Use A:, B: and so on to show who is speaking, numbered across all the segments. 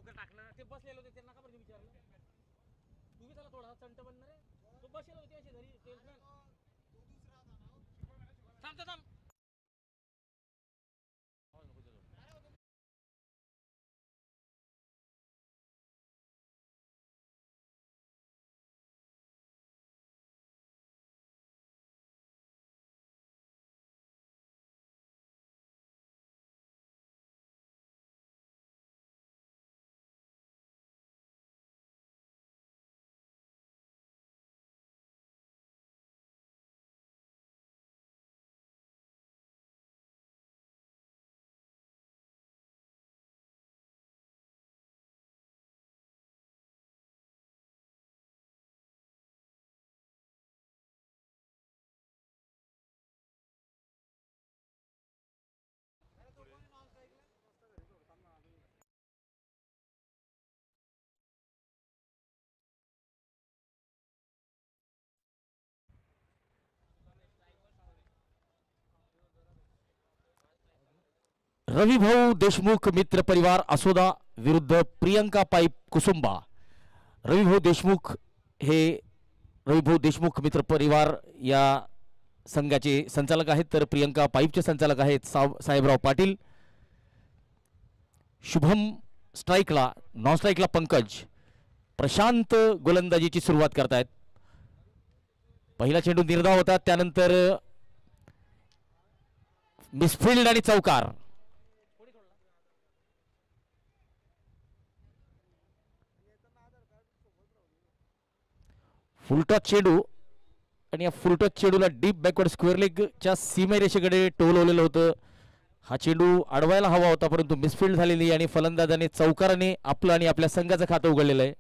A: लवकर टाकणं ते बसलेले होते त्यांना का बरं विचारलं तू बी त्याला थोडा चंट बनणार रे तो बसलेला होते असे घरी सेल्समॅन थांब थांब
B: रविभाऊ देशमुख मित्र परिवार असोदा विरुद्ध प्रियंका पाईप कुसुंबा। रविभाऊ देशमुख हे रविभाऊ देशमुख मित्र परिवार या संघाचे संचालक आहेत तर प्रियंका पाईपचे संचालक आहेत साहेबराव पाटील। शुभम स्ट्राइकला नॉन स्ट्राइकला पंकज प्रशांत गोलंदाजीची सुरुवात करतायत। पहिला चेंडू निर्धाव होता त्यानंतर मिसफिल्ड आणि चौकार। फुलटॉस चेंडू आणि या फुलटॉस चेंडूला डीप बॅकवर्ड स्क्वेअर लेगच्या सीमारेषेकडे टोलवलेलं होतं। हा चेंडू अडवायला हवा होता परंतु मिसफिल्ड झालेली आणि फलंदाजाने चौकाराने आपलं आणि आपल्या संघाचं खातं उघडलेलं आहे।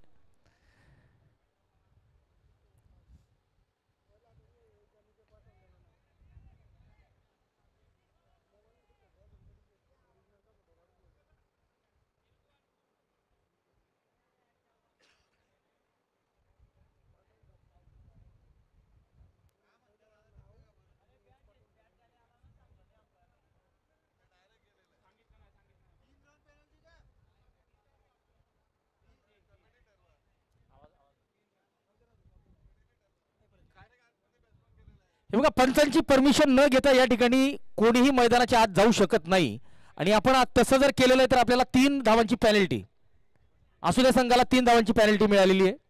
B: हे बघा पंचांची परमिशन न घेता या ठिकाणी कोणीही मैदानाच्या आत जाऊ शकत नाही आणि आपण तसं जर केलेलं आहे तर आपल्याला 3 धावांची पेनल्टी असू द्या संघाला 3 धावांची पेनल्टी मिळालेली आहे।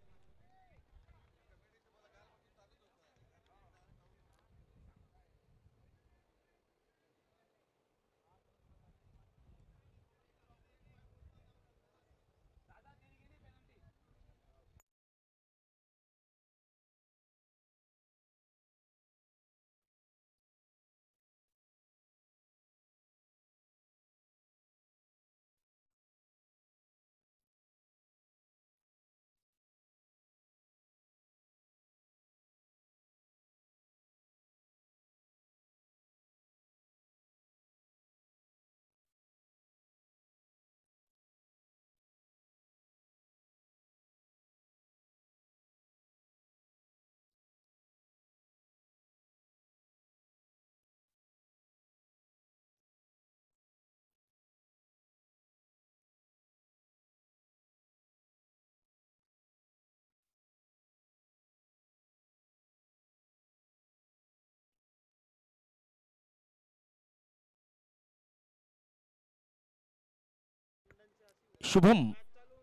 B: शुभम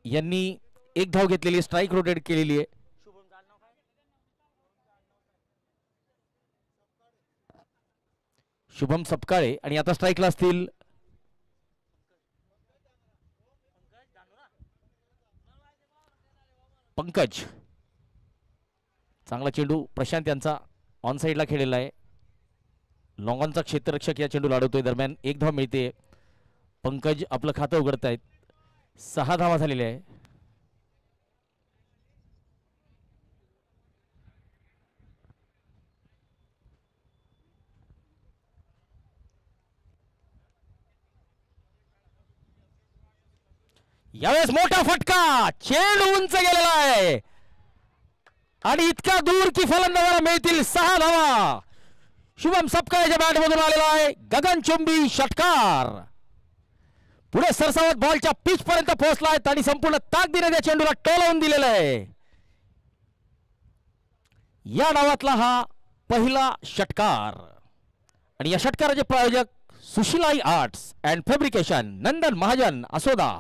B: यांनी 1 धाव घेतलेली स्ट्राइक रोटेट केलेली आहे। शुभम सपकाळे आणि आता स्ट्राइकला असतील पंकज। चांगला चेंडू प्रशांत यांचा ऑन साइडला खेळलेला आहे। लॉंग ऑनचा क्षेत्ररक्षक या चेंडू लाडवतोय दरम्यान 1 धाव मिळते। पंकज आपलं खातं उघडतायत 6 धावा झालेल्या आहे। यावेळेस मोठा फटका चेंडू उंच गेलेला आहे आणि इतका दूर की फलंदाजाला मिळतील 6 धावा। शुभम सपकाळेच्या बॅटमधून आलेला आहे गगनचुंबी षटकार। पुढे सरसावत बॉलच्या पिच पर्यंत पोहोचलाय आणि संपूर्ण ताकदीने त्या चेंडूला टोलवून दिलेला आहे. या डावातला हा पहिला षटकार आणि या षटकाराचे प्रायोजक Sushilai arts and fabrication, Nandan Mahajan, Asoda.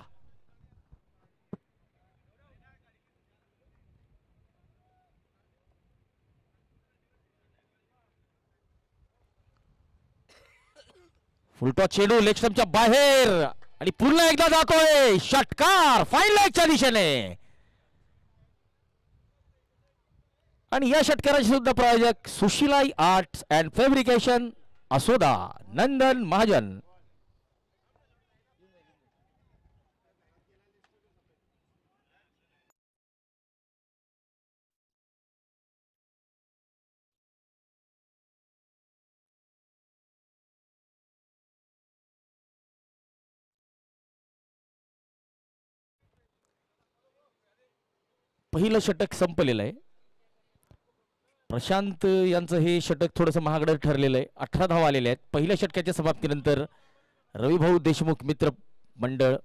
B: Full toss चेंडू लेग स्टंपच्या बाहेर आणि पुन्हा एकदा जातोय षटकार फाईन लेगच्या दिशेने. आणि या षटकाराचे सुद्धा प्रायोजक Sushilai arts and fabrication, Asoda, Nandan Mahajan. पहिलं षटक संपलेलं आहे. प्रशांत यांचं हे षटक थोडंसं महागडं ठरलेलं आहे. 18 धावा आलेल्या आहेत. पहिल्या षटकाच्या समाप्तीनंतर रविभाऊ देशमुख मित्र मंडळ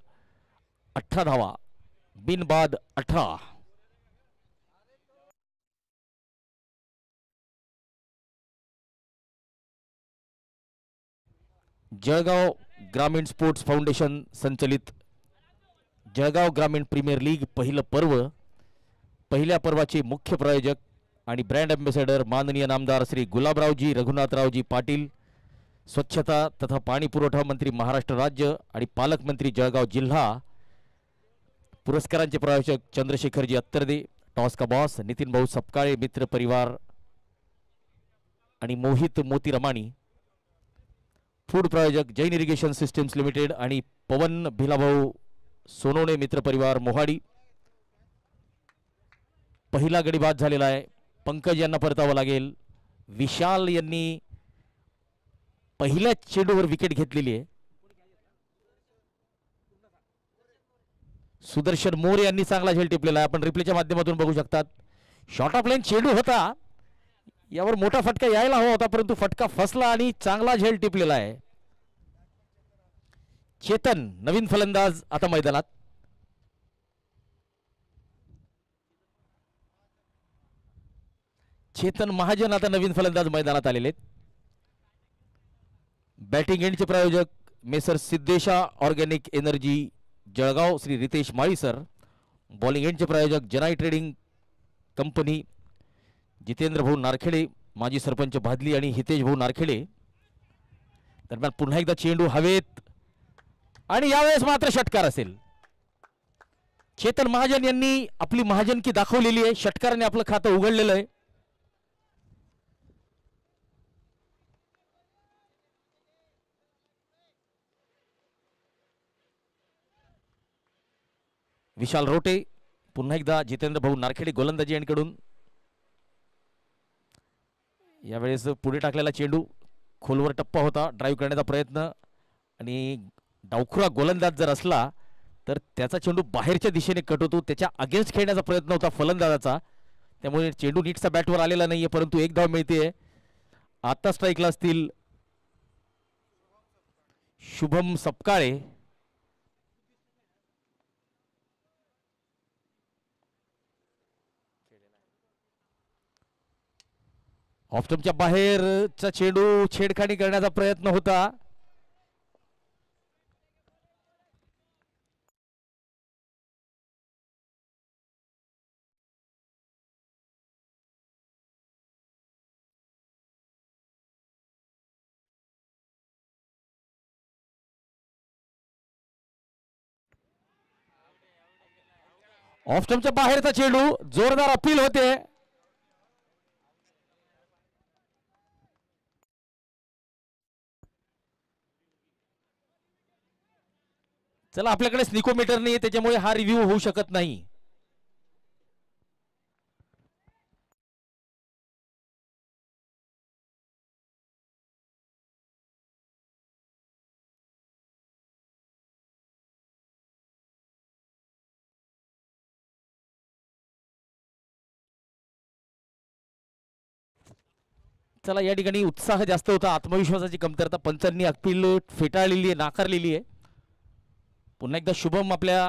B: 18 धावा, बिनबाद 18. जळगाव ग्रामीण स्पोर्ट्स फाउंडेशन संचलित जळगाव ग्रामीण प्रीमियर लीग पहिलं पर्व, पहिल्या पर्वाचे मुख्य प्रायोजक आणि ब्रँड अँबॅसेडर माननीय नामदार श्री गुलाबरावजी रघुनाथरावजी पाटील, स्वच्छता तथा पाणी पुरवठा मंत्री महाराष्ट्र राज्य आणि पालकमंत्री जळगाव जिल्हा. पुरस्कारांचे प्रायोजक चंद्रशेखरजी अत्तरदे, टॉस का बॉस नितीन भाऊ सपकाळे मित्र परिवार आणि मोहित मोती रमाणी. फूड प्रायोजक जैन इरिगेशन सिस्टम्स लिमिटेड आणि पवन भिलाभाऊ सोनवणे मित्र परिवार मोहाडी. पहिला गडी बाद झालेला आहे. पंकज यांना परतावं लागेल. विशाल यांनी पहिल्या चेंडूवर विकेट घेतलेली आहे. सुदर्शन मोरे यांनी चांगला झेल टिपलेला आहे. आपण रिप्लेच्या माध्यमातून बघू शकतात. शॉर्ट ऑफ लाईन चेंडू होता, यावर मोठा फटका यायला हवा होता, परंतु फटका फसला आणि चांगला झेल टिपलेला आहे. चेतन नवीन फलंदाज आता मैदानात. चेतन महाजन आता नवीन फलंदाज मैदानात आलेले आहेत. बॅटिंग एंडचे प्रायोजक messrs Siddhesha organic energy Jalgaon Shri Ritesh Mali sir. Bowling एंडचे प्रायोजक जनाई ट्रेडिंग कंपनी जितेंद्र भाऊ नारखेडे, माजी सरपंच भादली आणि हितेश भाऊ नारखेडे. दरम्यान पुन्हा एकदा चेंडू हवेत आणि यावेळेस मात्र षटकार असेल. चेतन महाजन यांनी आपली महाजनकी दाखवलेली आहे. षटकाराने आपलं खातं उघडलेलं आहे. विशाल रोटे पुन्हा एकदा जितेंद्र भाऊ नारखेडे गोलंदाजी यांकडून. यावेळेस पुढे टाकलेला चेंडू खोलवर टप्पा होता. ड्राईव्ह करण्याचा प्रयत्न आणि डावखुरा गोलंदाज जर असला तर त्याचा चेंडू बाहेरच्या दिशेने कट होतो. त्याच्या अगेन्स्ट खेळण्याचा प्रयत्न होता फलंदाजाचा, त्यामुळे चेंडू नीटचा बॅटवर आलेला नाहीये, परंतु एक धाव मिळते. आता स्ट्राईकला असतील शुभम सपकाळे. ऑफस्टंपच्या बाहेरचा चेंडू छेडखानी करण्याचा प्रयत्न होता. ऑफस्टंपच्या बाहेरचा चेंडू, जोरदार अपील होते. चला, आपल्याकडे स्निकोमीटर नाही, त्याच्यामुळे हा रिव्ह्यू होऊ शकत नाही. चला, या ठिकाणी उत्साह जास्त होता, आत्मविश्वासाची कमतरता. पंचांनी अपील फेटाळलेली आहे, नाकारलेली आहे. पुन्हा एकदा शुभम आपल्या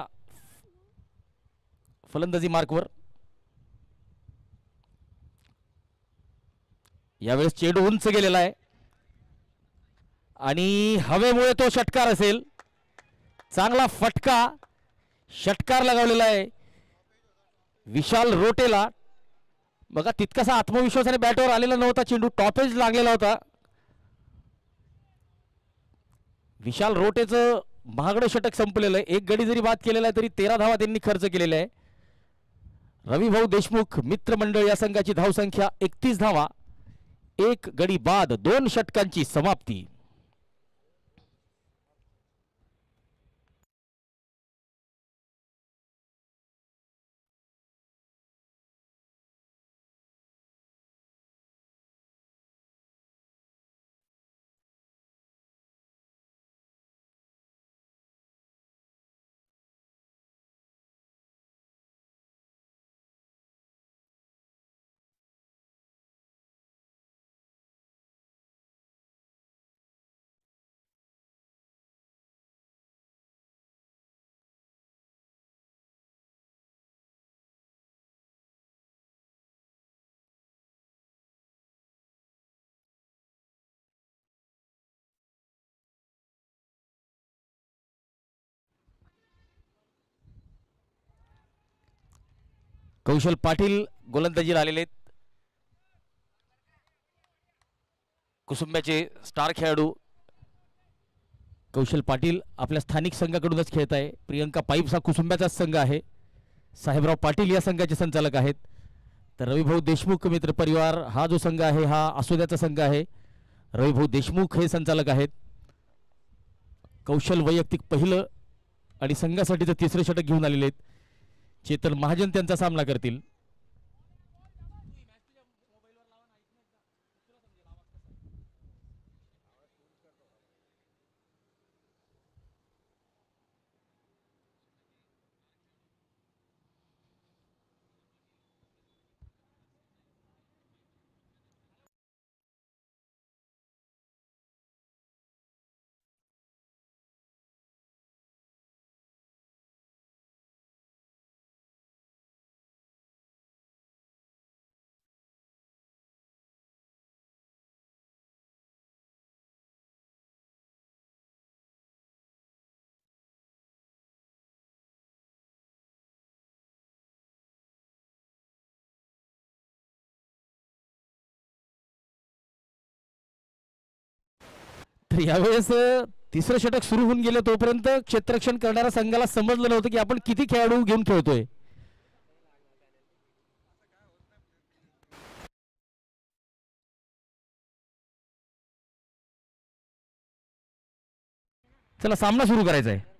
B: फलंदाजी मार्कवर. यावेळेस चेंडू उंच गेलेला आहे आणि हवेमुळे तो षटकार असेल. चांगला फटका षटकार लगावलेला आहे विशाल रोटेला. बघा तितकासा आत्मविश्वासाने बॅटवर आलेला नव्हता चेंडू, टॉपेज लागलेला होता. विशाल रोटेचं महागडं षटक संपलेलं आहे. एक गडी जरी बाद केलेला आहे तरी 13 धावा त्यांनी खर्च केलेला आहे. रविभाऊ देशमुख मित्रमंडळ या संघाची धावसंख्या 31 धावा, एक गडी बाद, 2 षटकांची समाप्ती. कौशल पाटील गोलंदाजीला आलेले आहेत. कुसुंब्याचे स्टार खेळाडू कौशल पाटील आपल्या स्थानिक संघाकडूनच खेळत आहे. प्रियंका पाईप्स हा कुसुंब्याचाच संघ आहे. साहेबराव पाटील या संघाचे संचालक आहेत. तर रविभाऊ देशमुख मित्र परिवार हा जो संघ आहे हा आसोद्याचा संघ आहे. रविभाऊ देशमुख हे संचालक आहेत. कौशल वैयक्तिक पहिलं आणि संघासाठीचं तिसरं षटक घेऊन आलेले आहेत. चेतन महाजन त्यांचा सामना करतील. तर यावेळेस तिसरं षटक सुरू होऊन गेलं तोपर्यंत क्षेत्ररक्षण करणाऱ्या संघाला समजलं नव्हतं की आपण किती खेळाडू घेऊन खेळतोय. चला सामना सुरू करायचा आहे.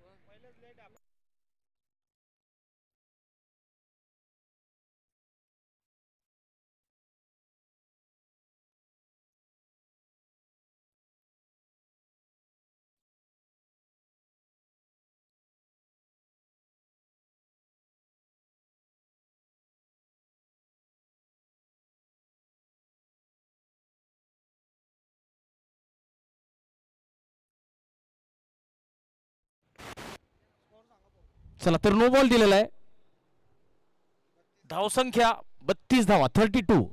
B: चला तर नो बॉल दिलेला आहे. धावसंख्या 32 धावा, 32.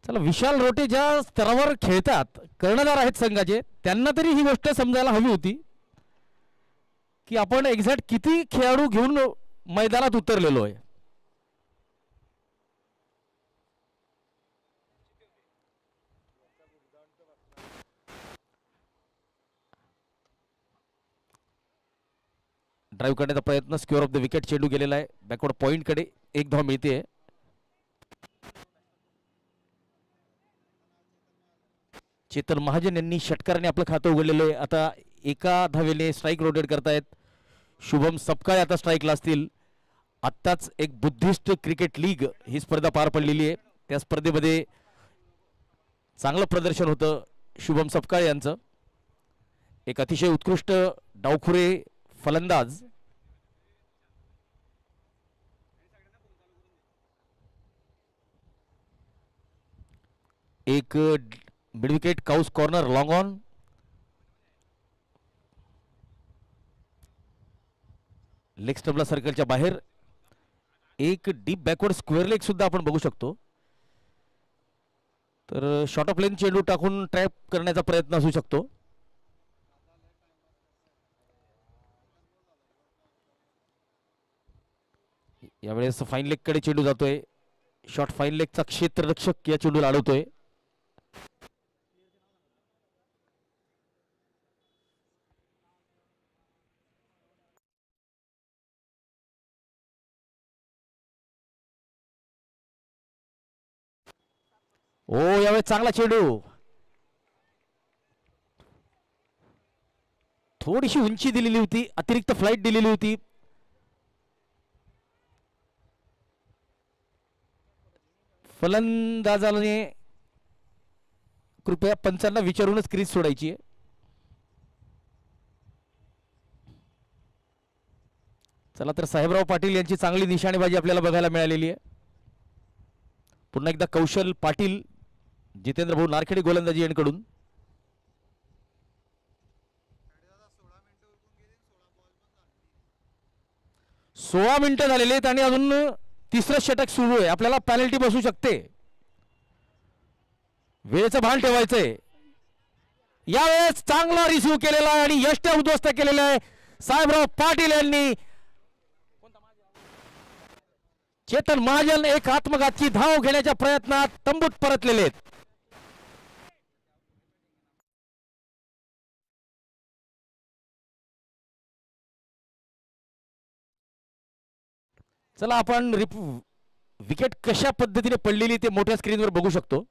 B: चला विशाल रोटे ज्या स्तरावर खेळतात, कर्णधार आहेत संघाचे, त्यांना तरी ही गोष्ट समजायला हवी होती की आपण एक्झॅक्ट किती खेळाडू घेऊन मैदानात उतरलेलो आहे. ड्राईव्ह करण्याचा प्रयत्न, स्क्वेअर ऑफ द विकेट, चेंडू गेलेला आहे बॅकवर्ड पॉइंट कडे. 1 धाव मिळते. चेतन महाजन यांनी षटकाराने आपलं खातं उघडलेलं आहे. आता एका धावेने स्ट्राईक रोटेट करतायत. शुभम सपकाळे आता स्ट्राईकला असतील. आत्ताच एक बुद्धिस्ट क्रिकेट लीग ही स्पर्धा पार पडलेली आहे. त्या स्पर्धेमध्ये चांगलं प्रदर्शन होतं शुभम सपकाळ यांचं. एक अतिशय उत्कृष्ट डावखुरे फलंदाज. एक mid wicket cow's corner long on. Leg स्टंपला सर्कलच्या बाहेर. एक डीप बॅकवर्ड स्क्वेअर लेग सुद्धा आपण बघू शकतो. तर शॉर्ट ऑफ लेन चेंडू टाकून ट्रॅप करण्याचा प्रयत्न असू शकतो. यावेळेस फाईन लेग कडे चेंडू जातोय. शॉर्ट फाईन लेगचा क्षेत्ररक्षक या चेंडूला अडवतोय. ओ यावेळेस चांगला चेंडू. थोडीशी उंची दिलेली होती, अतिरिक्त फ्लाइट दिलेली होती. फलंदाजाने कृपया पंचांना विचारूनच क्रीज सोडायची आहे. चला तर साहेबराव पाटील यांची चांगली निशाणेबाजी आपल्याला बघायला मिळालेली आहे. पुन्हा एकदा कौशल पाटील, जितेंद्र भाऊ नारखेडे गोलंदाजी यांकडून. 16 मिनिटं झालेली आहेत आणि अजून तिसरं षटक सुरू आहे. आपल्याला पॅनल्टी बसू शकते. वेळेचं भान ठेवायचंय. यावेळेस चांगला रिसिव्ह केलेला आहे आणि यष्ट्या उद्ध्वस्त केलेला आहे साहेबराव पाटील यांनी. चेतन महाजन एक आत्मघातची धाव घेण्याच्या प्रयत्नात तंबूत परतलेले आहेत. चला आपण विकेट कशा पद्धतीने पडलेली ते मोठ्या स्क्रीनवर बघू शकतो.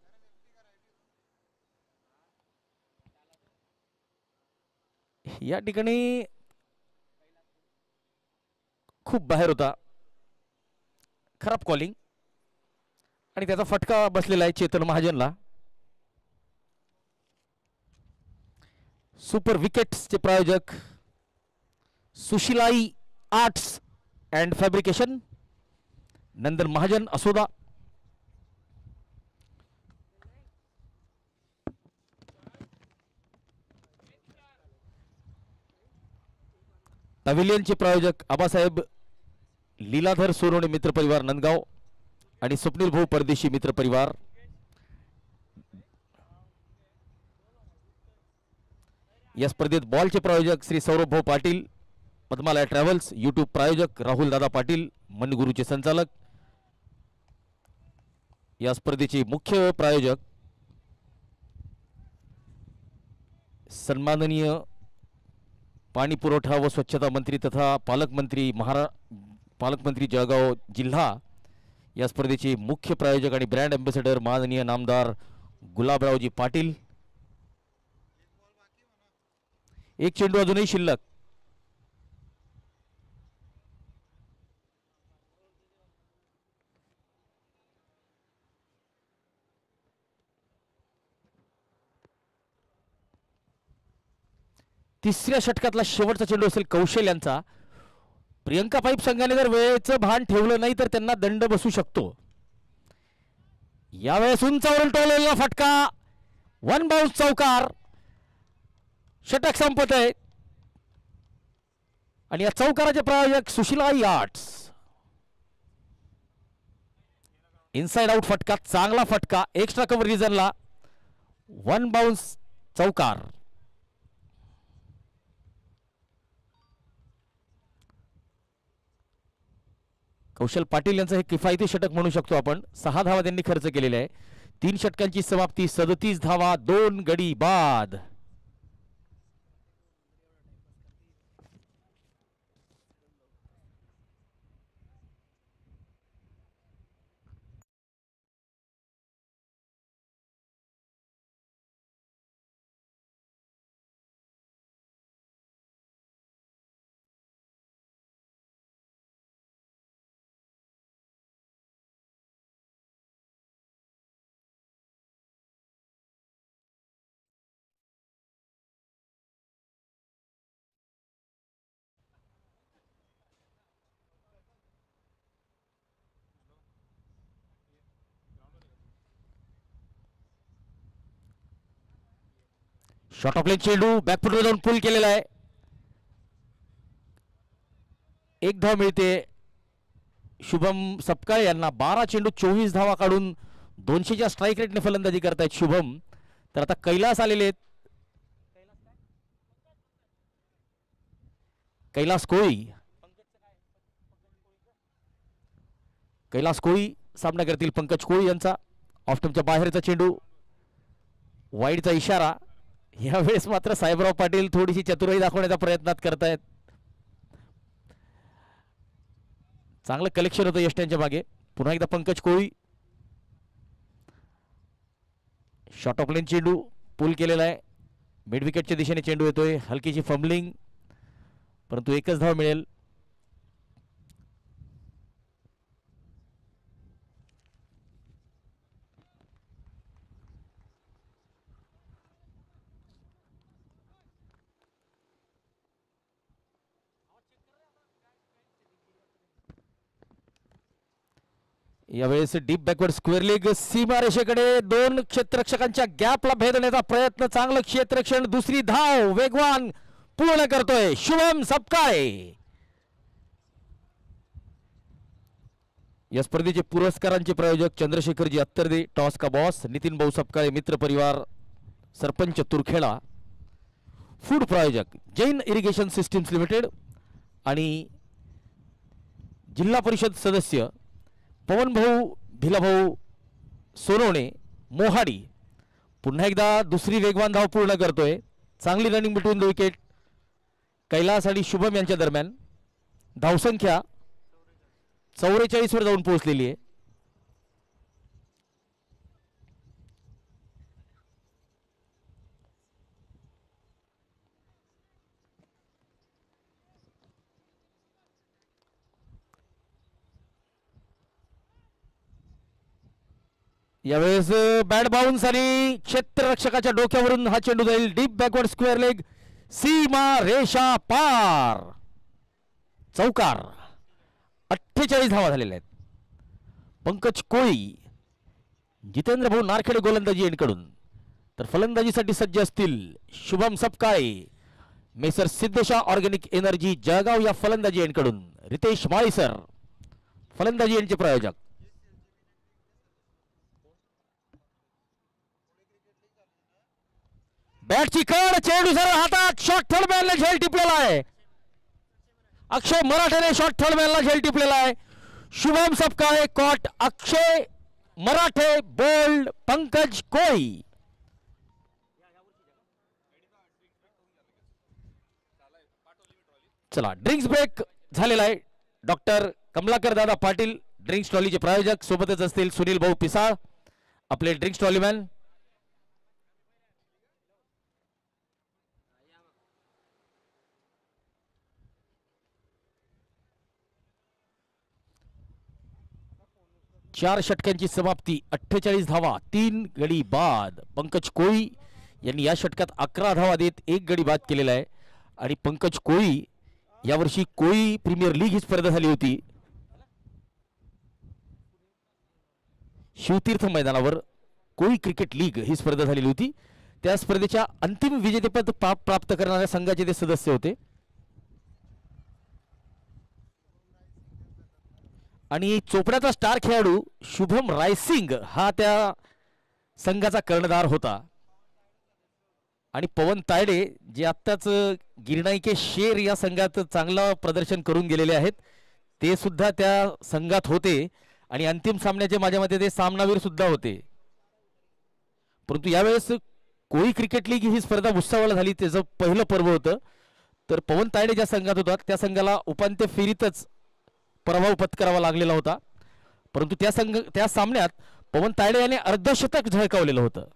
B: या ठिकाणी खूप बाहेर होता, खराब कॉलिंग आणि त्याचा फटका बसलेला आहे चेतन महाजनला. सुपर विकेट्सचे प्रायोजक Sushilai arts and fabrication, Nandan Mahajan Asoda. पॅव्हिलियनचे प्रायोजक आबासाहेब लीलाधर सोनवणे मित्र परिवार नंदगाव आणि स्वप्नील भाऊ परदेशी मित्र परिवार. या स्पर्धेत बॉलचे प्रायोजक श्री सौरभ भाऊ पाटील पद्मालय ट्रॅव्हल्स. यूट्यूब प्रायोजक राहुल दादा पाटील मनगुरूचे संचालक. या स्पर्धेचे मुख्य प्रायोजक सन्माननीय पाणी पुरवठा व स्वच्छता मंत्री तथा पालकमंत्री जळगाव जिल्हा. या स्पर्धेचे मुख्य प्रायोजक आणि ब्रँड अँबॅसेडर माननीय नामदार गुलाबरावजी पाटील. एक चेंडू अजूनही शिल्लक. तिसऱ्या षटकातला शेवटचा चेंडू असेल कौशल यांचा. प्रियंका पाईप संघाने जर वेळेचं भान ठेवलं नाही तर त्यांना दंड बसू शकतो. यावेळेस उंचावरून टोललेला फटका, वन बाउन्स चौकार. षटक संपत आहे आणि या चौकाराचे प्रायोजक सुशिलाई आर्ट्स. इनसाइड आउट फटका, चांगला फटका, एक्स्ट्रा कव्हर रिजनला, वन बाउन्स चौकार. कौशल पाटील यांचं हे किफायती षटक म्हणू शकतो आपण. 6 धावा त्यांनी खर्च केलेल्या आहे. 3 षटकांची समाप्ती, 37 धावा, 2 गडी बाद. शॉट ऑफ लेग चेंडू बॅकफुटवर जाऊन पुल केलेला आहे. एक धाव मिळते शुभम सपकाळे यांना. 12 चेंडू 24 धावा काढून 200च्या स्ट्राईक रेटने फलंदाजी करतायत शुभम. तर आता कैलास आलेले आहेत. कैलास कोळी सामना करतील पंकज कोळी यांचा. ऑफस्टंपच्या बाहेरचा चेंडू, वाईडचा इशारा. यावेळेस मात्र साहेबराव पाटील थोडीशी चतुराई दाखवण्याचा प्रयत्नात करतायत. चांगलं कलेक्शन होतं यष्ट्यांच्या मागे. पुन्हा एकदा पंकज कोळी. शॉट ऑफ लेन चेंडू पुल केलेला आहे. मिड विकेटच्या दिशेने चेंडू येतोय. हलकीची फंबलिंग, परंतु एकच धाव मिळेल. यावेळेस डीप बॅकवर्ड स्क्वेअर लेग सीमा रेषेकडे 2 क्षेत्ररक्षकांच्या गॅपला भेदण्याचा प्रयत्न. चांगलं क्षेत्ररक्षण. दुसरी धाव वेगवान पूर्ण करतोय शुभम सपकाळे. या स्पर्धेचे पुरस्कारांचे प्रायोजक चंद्रशेखरजी अत्तरदे, टॉस का बॉस, नितीन भाऊ सपकाळे मित्र परिवार, सरपंच तुरखेडा. फूड प्रायोजक जैन इरिगेशन सिस्टीम्स लिमिटेड आणि जिल्हा परिषद सदस्य पवन भाऊ भिलाभाऊ सोनवणे मोहाडी. पुन्हा एकदा दुसरी वेगवान धाव पूर्ण करतोय. चांगली running between the wicket Kailas आणि शुभम यांच्या दरम्यान. धावसंख्या 44 वर जाऊन पोहोचलेली आहे. यावेळेस बॅट बाउन्स आणि क्षेत्ररक्षकाच्या डोक्यावरून हा चेंडू जाईल. डीप बॅकवर्ड स्क्वेअर लेग सीमा रेषा पार. चौकार. 48 धावा झालेल्या आहेत. पंकज कोळी, जितेंद्र भाऊ नारखेडे गोलंदाजी यांकडून. तर फलंदाजीसाठी सज्ज असतील Shubham Sapkale. Messrs Siddhesha organic energy Jalgaon या फलंदाजी यांकडून रितेश माळीसर फलंदाजी यांचे प्रायोजक. बॅटची कड, चेंडू सरळ हातात. शॉट थर्डमॅनला झेल टिपलेला आहे. अक्षय मराठेने शॉट थर्डमॅनला झेल टिपलेला आहे. शुभम सपकाळे कॉट, अक्षय मराठे बोल्ड, पंकज कोळी. चला ड्रिंक्स ब्रेक झालेला आहे. डॉक्टर कमलाकर दादा पाटील ड्रिंक्स ट्रॉलीचे प्रायोजक, सोबतच असतील सुनील भाऊ पिसाळ आपले ड्रिंक्स ट्रॉलीमॅन. चार षटकांची समाप्ती. 48 धावा 3 गडी बाद. पंकज कोळी यांनी या षटकात 11 धावा देत 1 गडी बाद केलेला आहे. आणि पंकज कोळी यावर्षी कोळी प्रीमियर लीग ही स्पर्धा झाली होती. शिवतीर्थ मैदानावर कोळी क्रिकेट लीग ही स्पर्धा झालेली होती. त्या स्पर्धेच्या अंतिम विजेतेपद प्राप्त करणाऱ्या संघाचे ते सदस्य होते. आणि चोपड्याचा स्टार खेळाडू शुभम रायसिंग हा त्या संघाचा कर्णधार होता. आणि पवन तायडे जे आत्ताच गिरणाईके शेर या संघात चांगलं प्रदर्शन करून गेलेले आहेत, ते सुद्धा त्या संघात होते. आणि अंतिम सामन्याचे माझ्या मते ते सामनावीर सुद्धा होते. परंतु यावेळेस कोळी क्रिकेट लीग ही स्पर्धा भुसावळ झाली, त्याचं पहिलं पर्व होतं. तर पवन तायडे ज्या संघात होता त्या संघाला उपांत्य फेरीतच पराभव पत्करावा लागलेला होता. परंतु त्या सामन्यात पवन तायडे याने अर्धशतक झळकावलेलं होतं.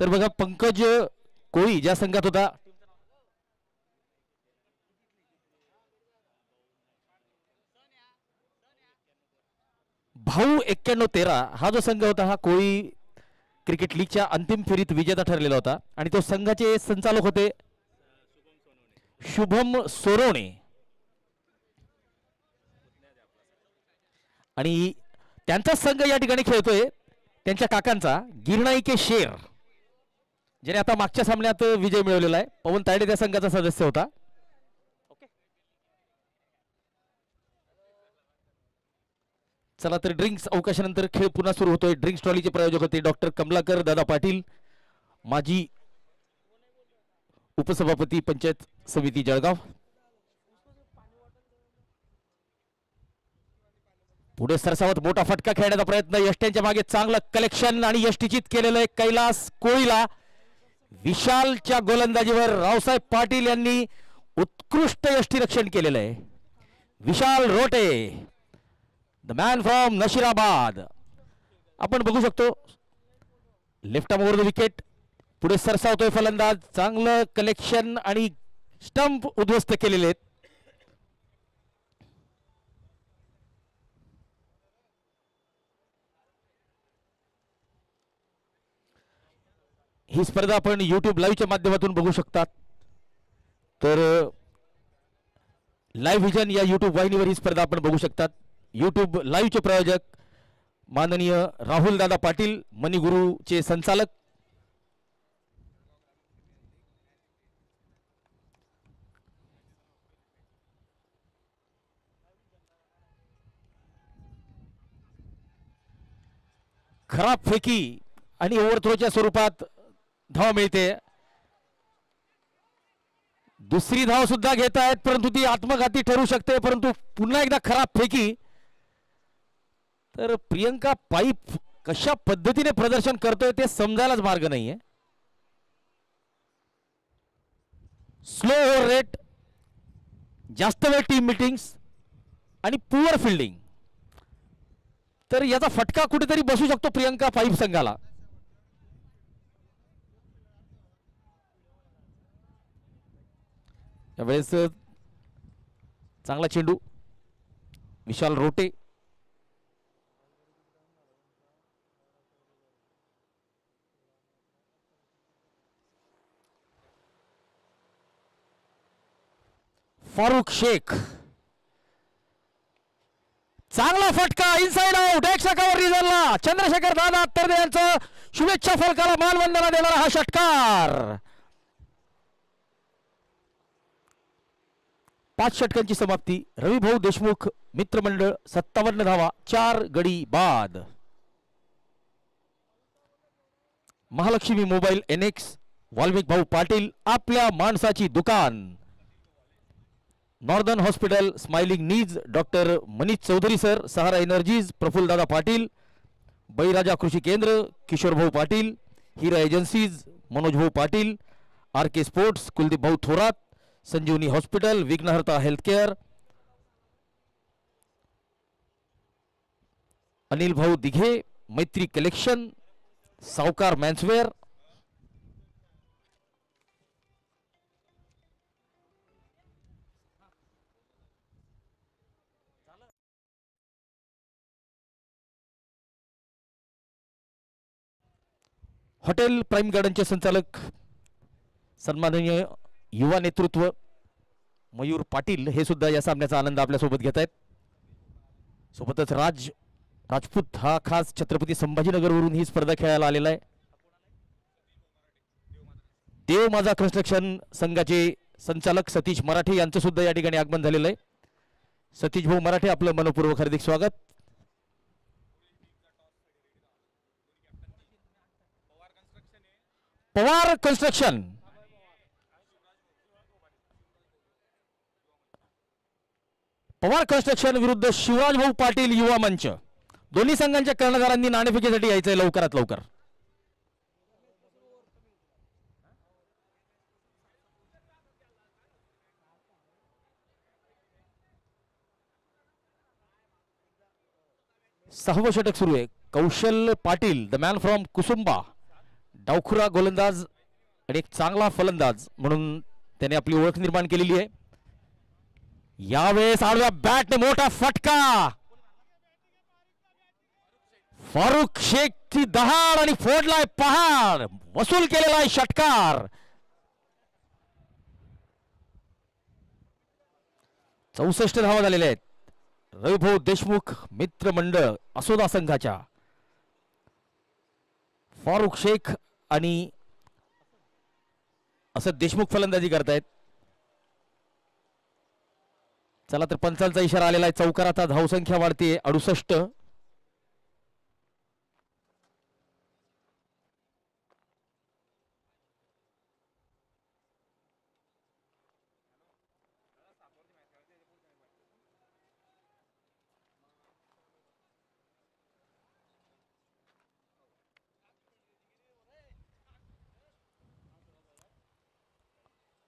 B: तर बघा पंकज कोळी ज्या संघात होता भाऊ 91-13 हा जो संघ होता हा कोळी क्रिकेट लीगच्या अंतिम फेरीत विजेता ठरलेला होता आणि तो संघाचे संचालक होते शुभम सोरोणे आणि त्यांचा संघ या ठिकाणी खेळतोय त्यांच्या काकांचा गिरणाईके शेर ज्याने आता मागच्या सामन्यात विजय मिळवलेला आहे. पवन तायडे त्या संघाचा सदस्य होता. चला तर ड्रिंक्स अवकाशानंतर खेळ पुन्हा सुरू होतोय. ड्रिंक्स ट्रॉलीचे प्रायोजक होते डॉक्टर कमलाकर दादा पाटील, माजी उपसभापती पंचायत समिती जळगाव. पुढे सरसावत मोठा फटका खेळण्याचा प्रयत्न, यष्ट्यांच्या मागे चांगलं कलेक्शन आणि यष्टीचित केलेलं आहे कैलास कोळीला. विशालच्या गोलंदाजीवर रावसाहेब पाटील यांनी उत्कृष्ट यष्टीरक्षण केलेलं आहे. विशाल रोटे द मॅन फ्रॉम नशिराबाद आपण बघू शकतो. Left arm over the wicket. पुढे सरसावतोय फलंदाज, चांगलं कलेक्शन आणि स्टंप उद्ध्वस्त केलेले आहेत. ही स्पर्धा आपण YouTube लाईव्हच्या माध्यमातून बघू शकतात. तर लाईव्ह व्हिजन या YouTube वाहिनीवर ही स्पर्धा आपण बघू शकतात. YouTube लाईव्हचे प्रायोजक माननीय राहुल दादा पाटील, मणिगुरूचे संचालक. खराब फेकी आणि ओव्हरथ्रोच्या स्वरूपात धाव मिळते. दुसरी धाव सुद्धा घेत आहेत परंतु ती आत्मघाती ठरू शकते. परंतु पुन्हा एकदा खराब फेकी. तर प्रियंका पाईप कशा पद्धतीने प्रदर्शन करतोय ते समजायलाच मार्ग नाहीये. स्लो ओव्हर रेट, जास्त वेळ टीम मीटिंग्स आणि पुअर फिल्डिंग. तर याचा फटका कुठेतरी बसू शकतो प्रियंका पाईप संघाला. यावेळेस चांगला चेंडू, विशाल रोटे. फारुख शेख, चांगला फटका, इनसाइड आउट, एक षटकावर रिझनला. चंद्रशेखर दादा तरदे यांचं शुभेच्छा फलकाला मानवंदना देणारा हा षटकार. 5 षटकांची समाप्ती. रविभाऊ देशमुख मित्रमंडळ 57 धावा, 4 गडी बाद. महालक्ष्मी मोबाईल NX, वाल्मिक भाऊ पाटील आपल्या माणसाची दुकान. नॉर्दर्न हॉस्पिटल, स्माइलिंग नीज, डॉक्टर मनीष चौधरी सर, सहारा एनर्जीज, प्रफुल्लदादा पाटील, बळीराजा कृषी केंद्र, किशोर भाऊ पाटील, हिरा एजन्सीज, मनोज भाऊ पाटील, RK स्पोर्ट्स, कुलदीप भाऊ थोरात, संजीवनी हॉस्पिटल, विघ्नहर्ता हेल्थकेअर, अनिल भाऊ दिघे, मैत्री कलेक्शन, सावकार मेन्सवेअर. हॉटेल प्राइम गार्डनचे संचालक सन्माननीय युवा नेतृत्व मयूर पाटील हे सुद्धा या सामन्याचा आनंद आपल्या सोबत घेत आहेत. सोबतच राजपूत हा खास छत्रपती संभाजीनगरवरून ही स्पर्धा खेळायला आलेला आहे. देव माझा कन्स्ट्रक्शन संघाचे संचालक सतीश मराठे यांचं सुद्धा या ठिकाणी आगमन झालेलं आहे. सतीश भाऊ मराठे आपलं मनपूर्वक हार्दिक स्वागत. पवार कन्स्ट्रक्शन, पवार कन्स्ट्रक्शन विरुद्ध शिवराज भाऊ पाटील युवा मंच. दोन्ही संघांच्या कर्णधारांनी नाणेफेकीसाठी यायचंय लवकरात लवकर. सहावं षटक सुरू आहे. Kaushal Patil the man from Kusumba, डावखुरा गोलंदाज आणि एक चांगला फलंदाज म्हणून त्याने आपली ओळख निर्माण केलेली आहे. यावेळेस आडव्या बॅटने मोठा फटका. फारुख शेखची दहाड आणि फोडलाय पहाड. वसूल केलेला आहे षटकार. 64 धावा झालेल्या आहेत रविभाऊ देशमुख मित्रमंडळ असोदा संघाच्या. फारुख शेख आणि असं देशमुख फलंदाजी करतायत. चला तर पंचांचा इशारा आलेला आहे. चौकाराचा धावसंख्या वाढते 68.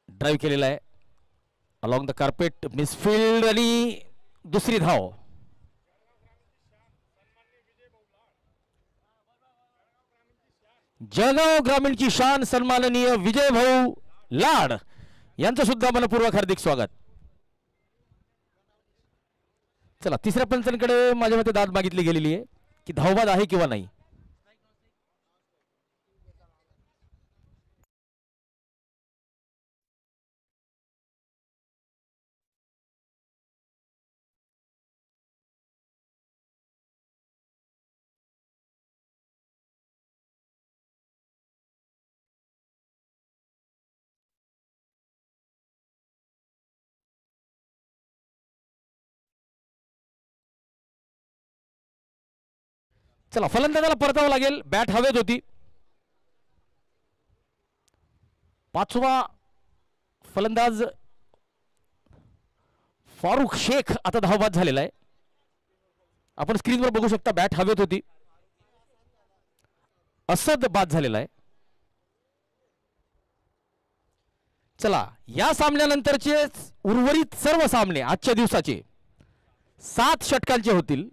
B: ड्राइव्ह केलेला आहे अलॉंग द कार्पेट. मिसफिल्ड आणि दुसरी धाव. जळगाव ग्रामीणची शान सन्माननीय विजय भाऊ लाड यांचं सुद्धा मनपूर्वक हार्दिक स्वागत. चला तिसऱ्या पंचांकडे माझ्या मते दाद मागितली गेलेली आहे की धावबाद आहे किंवा नाही. चला फलंदाजाला परतावं लागेल. बॅट हवेत होती. पाचवा फलंदाज फारुख शेख आता धावबाद झालेला आहे. आपण स्क्रीनवर बघू शकता बॅट हवेत होती. असद बाद झालेला आहे. चला या सामन्यानंतरचे उर्वरित सर्व सामने आजच्या दिवसाचे 7 षटकांचे होतील.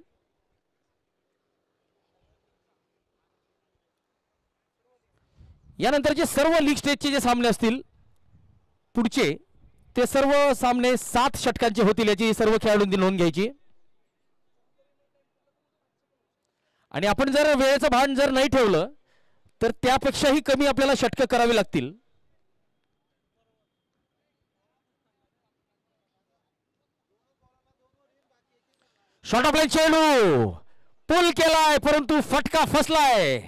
B: यानंतरचे सर्व लीग स्टेजचे जे सामने असतील पुढचे ते सर्व सामने 7 षटकांचे होतील याची सर्व खेळाडूंनी नोंद घ्यायची. आणि आपण जर वेळेचं भान जर नाही ठेवलं तर त्यापेक्षाही कमी आपल्याला षटकं करावी लागतील. शॉर्ट ऑफ लाईन चेंडू पुल केलाय परंतु फटका फसलाय.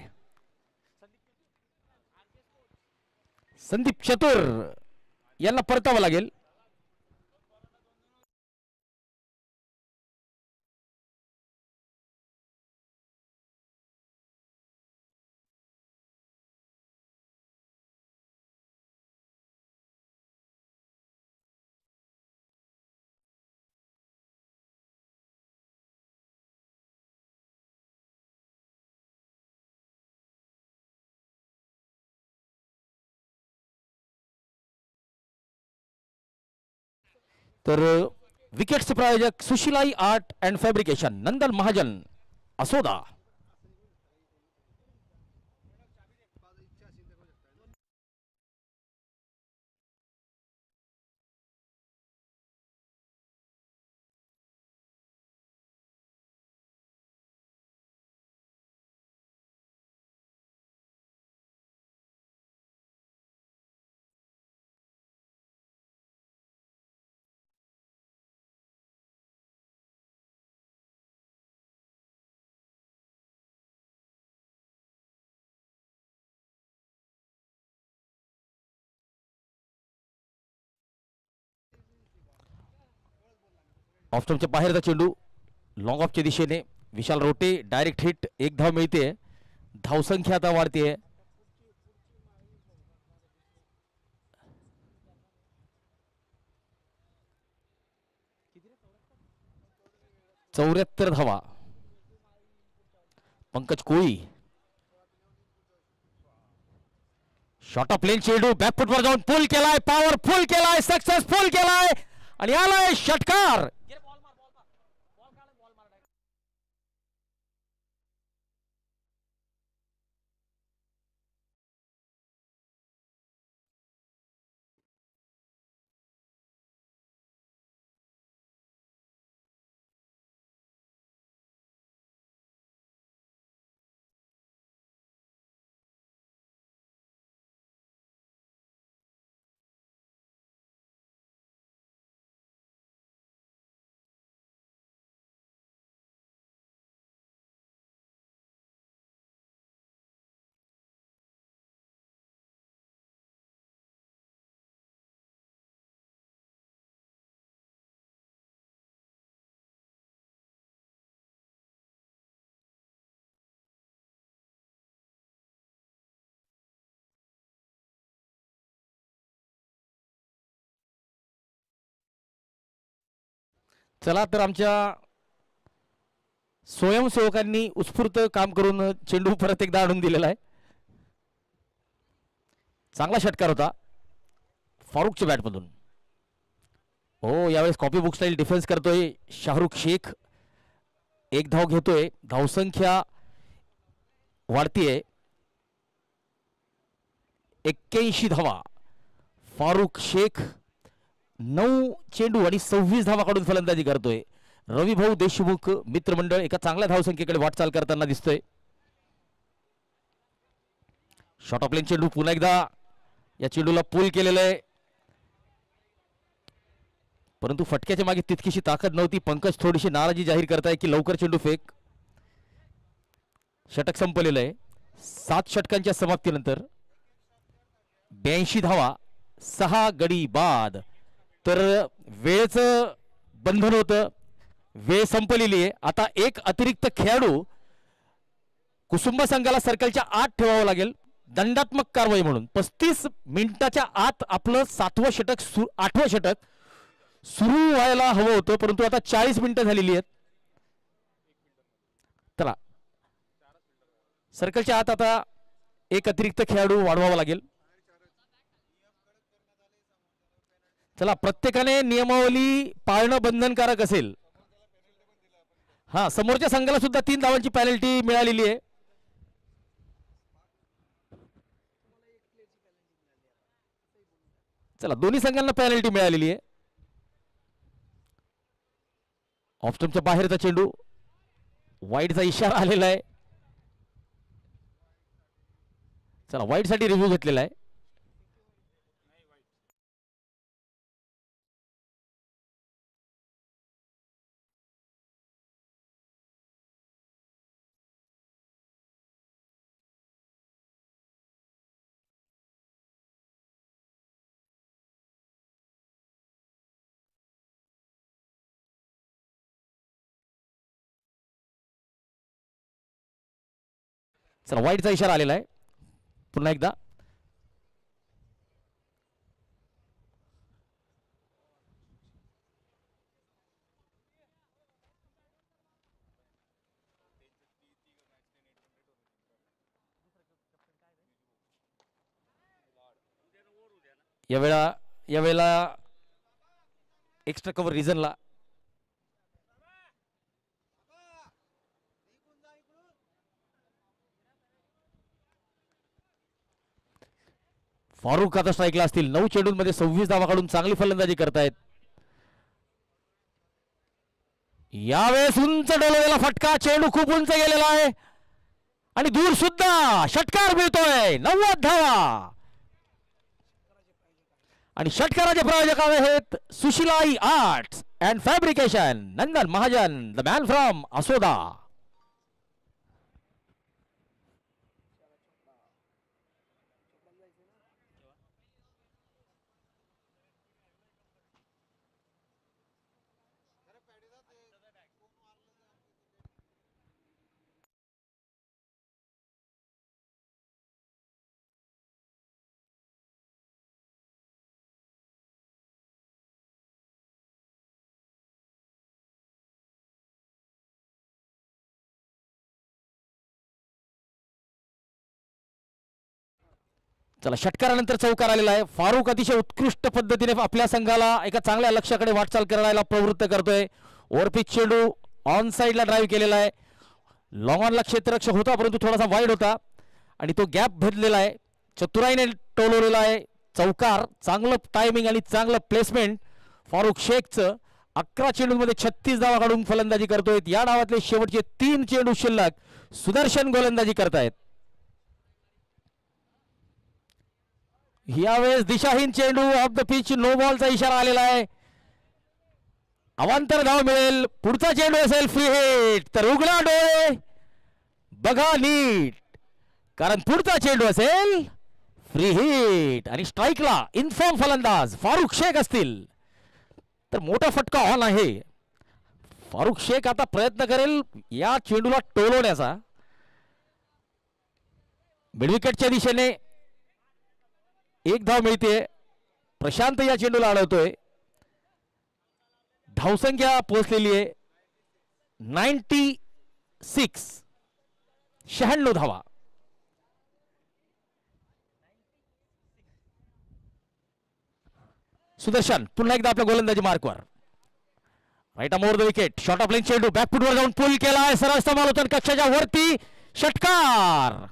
B: संदीप चतुर यांना परतावं लागेल. तर विकेट्सचे प्रायोजक Sushilai art and fabrication Nandan Mahajan Asoda. ऑफस्टंपच्या बाहेरचा चेंडू लॉंग ऑफच्या दिशेने विशाल रोटे डायरेक्ट हिट. 1 धाव मिळते. धावसंख्या आता वाढते. चौऱ्याहत्तर धावा. पंकज कोळी शॉर्ट ऑफ प्लेन चेंडू बॅकफुटवर जाऊन पुल केलाय. पॉवरफुल केलाय. सक्सेसफुल केलाय आणि आलाय षटकार. चला तर आमच्या स्वयंसेवकांनी उत्स्फूर्त काम करून चेंडू परत एकदा आणून दिलेला आहे. चांगला षटकार होता फारुकच्या बॅटमधून. हो, यावेळेस कॉपी बुक स्टाईल डिफेन्स करतोय शाहरुख शेख. एक धाव घेतोय, धावसंख्या वाढतीये. 81 धावा. फारुख शेख 9 चेंडू आणि 26 धावा काढून फलंदाजी करतोय. रविभाऊ देशमुख मित्रमंडळ एका चांगल्या धावसंख्येकडे वाटचाल करताना दिसतोय. शॉर्ट ऑफ लेन चेंडू पुन्हा एकदा या चेंडूला पूल केलेलं आहे, परंतु फटक्याच्या मागे तितकीशी ताकद नव्हती. पंकज थोडीशी नाराजी जाहीर करताय की लवकर चेंडू फेक. षटक संपलेलं आहे. 7 षटकांच्या समाप्तीनंतर 82 धावा, 6 गडी बाद. तर वेळेचं बंधन होतं, वेळ संपलेली आहे. आता एक अतिरिक्त खेळाडू कुसुंबा संघाला सर्कलच्या आत ठेवावं लागेल दंडात्मक कारवाई म्हणून. 35 मिनिटाच्या आत आपलं 8वं षटक सुरू व्हायला हवं होतं, परंतु आता 40 मिनिटं झालेली आहेत. चला, सर्कलच्या आत आता एक अतिरिक्त खेळाडू वाढवावा लागेल. चला, प्रत्येकाने नियमावली पाळणं बंधनकारक असेल. हा, समोरच्या संघाला सुद्धा 3 धावांची पेनल्टी मिळालेली आहे. चला, दोन्ही संघांना पेनल्टी मिळालेली आहे. ऑफ स्टंपच्या बाहेरचा चेंडू, वाईडचा इशारा आलेला आहे. चला, वाईड साठी रिव्ह्यू घेतलेला आहे. चला, वाईडचा इशारा आलेला आहे पुन्हा एकदा. यावेळेला एक्स्ट्रा कव्हर रिझनला फारुख आता स्ट्राईकला असतील. 9 चेंडूंमध्ये 26 धावा काढून चांगली फलंदाजी करतायत. यावेळेस उंच डोलवलेला फटका, चेंडू खूप उंच गेलेला आहे आणि दूर सुद्धा षटकार मिळतोय. 90 धावा आणि षटकाराचे प्रायोजक आहेत Sushilai arts and fabrication, Nandan Mahajan, the man from Asoda. चला, षटकारानंतर चौकार आलेला आहे. फारुख अतिशय उत्कृष्ट पद्धतीने आपल्या संघाला एका चांगल्या लक्ष्याकडे वाटचाल करायला प्रवृत्त करतोय. ओव्हरपिच चेंडू ऑन साइडला ड्राईव्ह केलेला आहे. लॉंग ऑनला क्षेत्ररक्षक होता, परंतु थोडासा वाईड होता आणि तो गॅप भेदलेला आहे. चतुराईने टोलवलेला आहे. चौकार, चांगलं टायमिंग आणि चांगलं प्लेसमेंट फारुख शेखचं. 11 चेंडूंमध्ये 36 धावा काढून फलंदाजी करतोय. या डावातले शेवटचे 3 चेंडू शिल्लक सुदर्शन गोलंदाजी करतायत. यावेळेस दिशाहीन चेंडू, ऑफ द पिच, नो बॉलचा इशारा आलेला आहे. अवांतर धाव मिळेल. पुढचा चेंडू असेल फ्री हिट, तर उघडा डोळे बघा नीट, कारण पुढचा चेंडू असेल फ्री हिट आणि स्ट्राईकला इन्फॉर्म फलंदाज फारुख शेख असतील तर मोठा फटका ऑन आहे. फारुख शेख आता प्रयत्न करेल या चेंडूला टोलवण्याचा. मिडविकेटच्या दिशेने 1 धाव मिळते. प्रशांत या चेंडूला अडवतोय. धावसंख्या पोहोचलेली आहे 96, 96 धावा. सुदर्शन पुन्हा एकदा आपल्या गोलंदाजी मार्कवर. Right over the wicket. Short of length चेंडू बॅकफुटवर जाऊन पुल केलाय. सरळ समालोचन कक्षाच्या वरती. षटकार.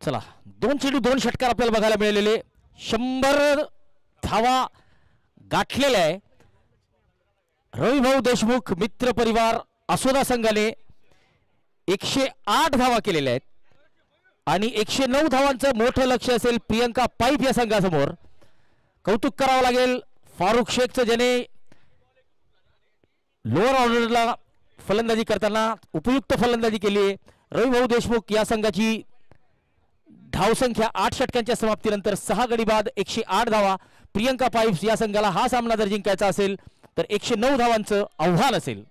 B: चला 2 चेंडू 2 षटकार आपल्याला बघायला मिळालेले. 100 धावा गाठलेल्या आहे. रविभाऊ देशमुख मित्र परिवार असोदा संघाने 108 धावा केलेल्या आहेत आणि 109 धावांचं मोठं लक्ष असेल प्रियंका पाईप या संघासमोर. कौतुक करावं लागेल फारुख शेखचं, ज्याने लोअर ऑर्डरला फलंदाजी करताना उपयुक्त फलंदाजी केली आहे. रविभाऊ देशमुख या संघाची धावसंख्या 8 षटकांच्या समाप्तीनंतर 6 गडी बाद 108 धावा. प्रियंका पाईप्स या संघाला हा सामना जर जिंकायचा असेल तर 109 धावांचं आव्हान असेल.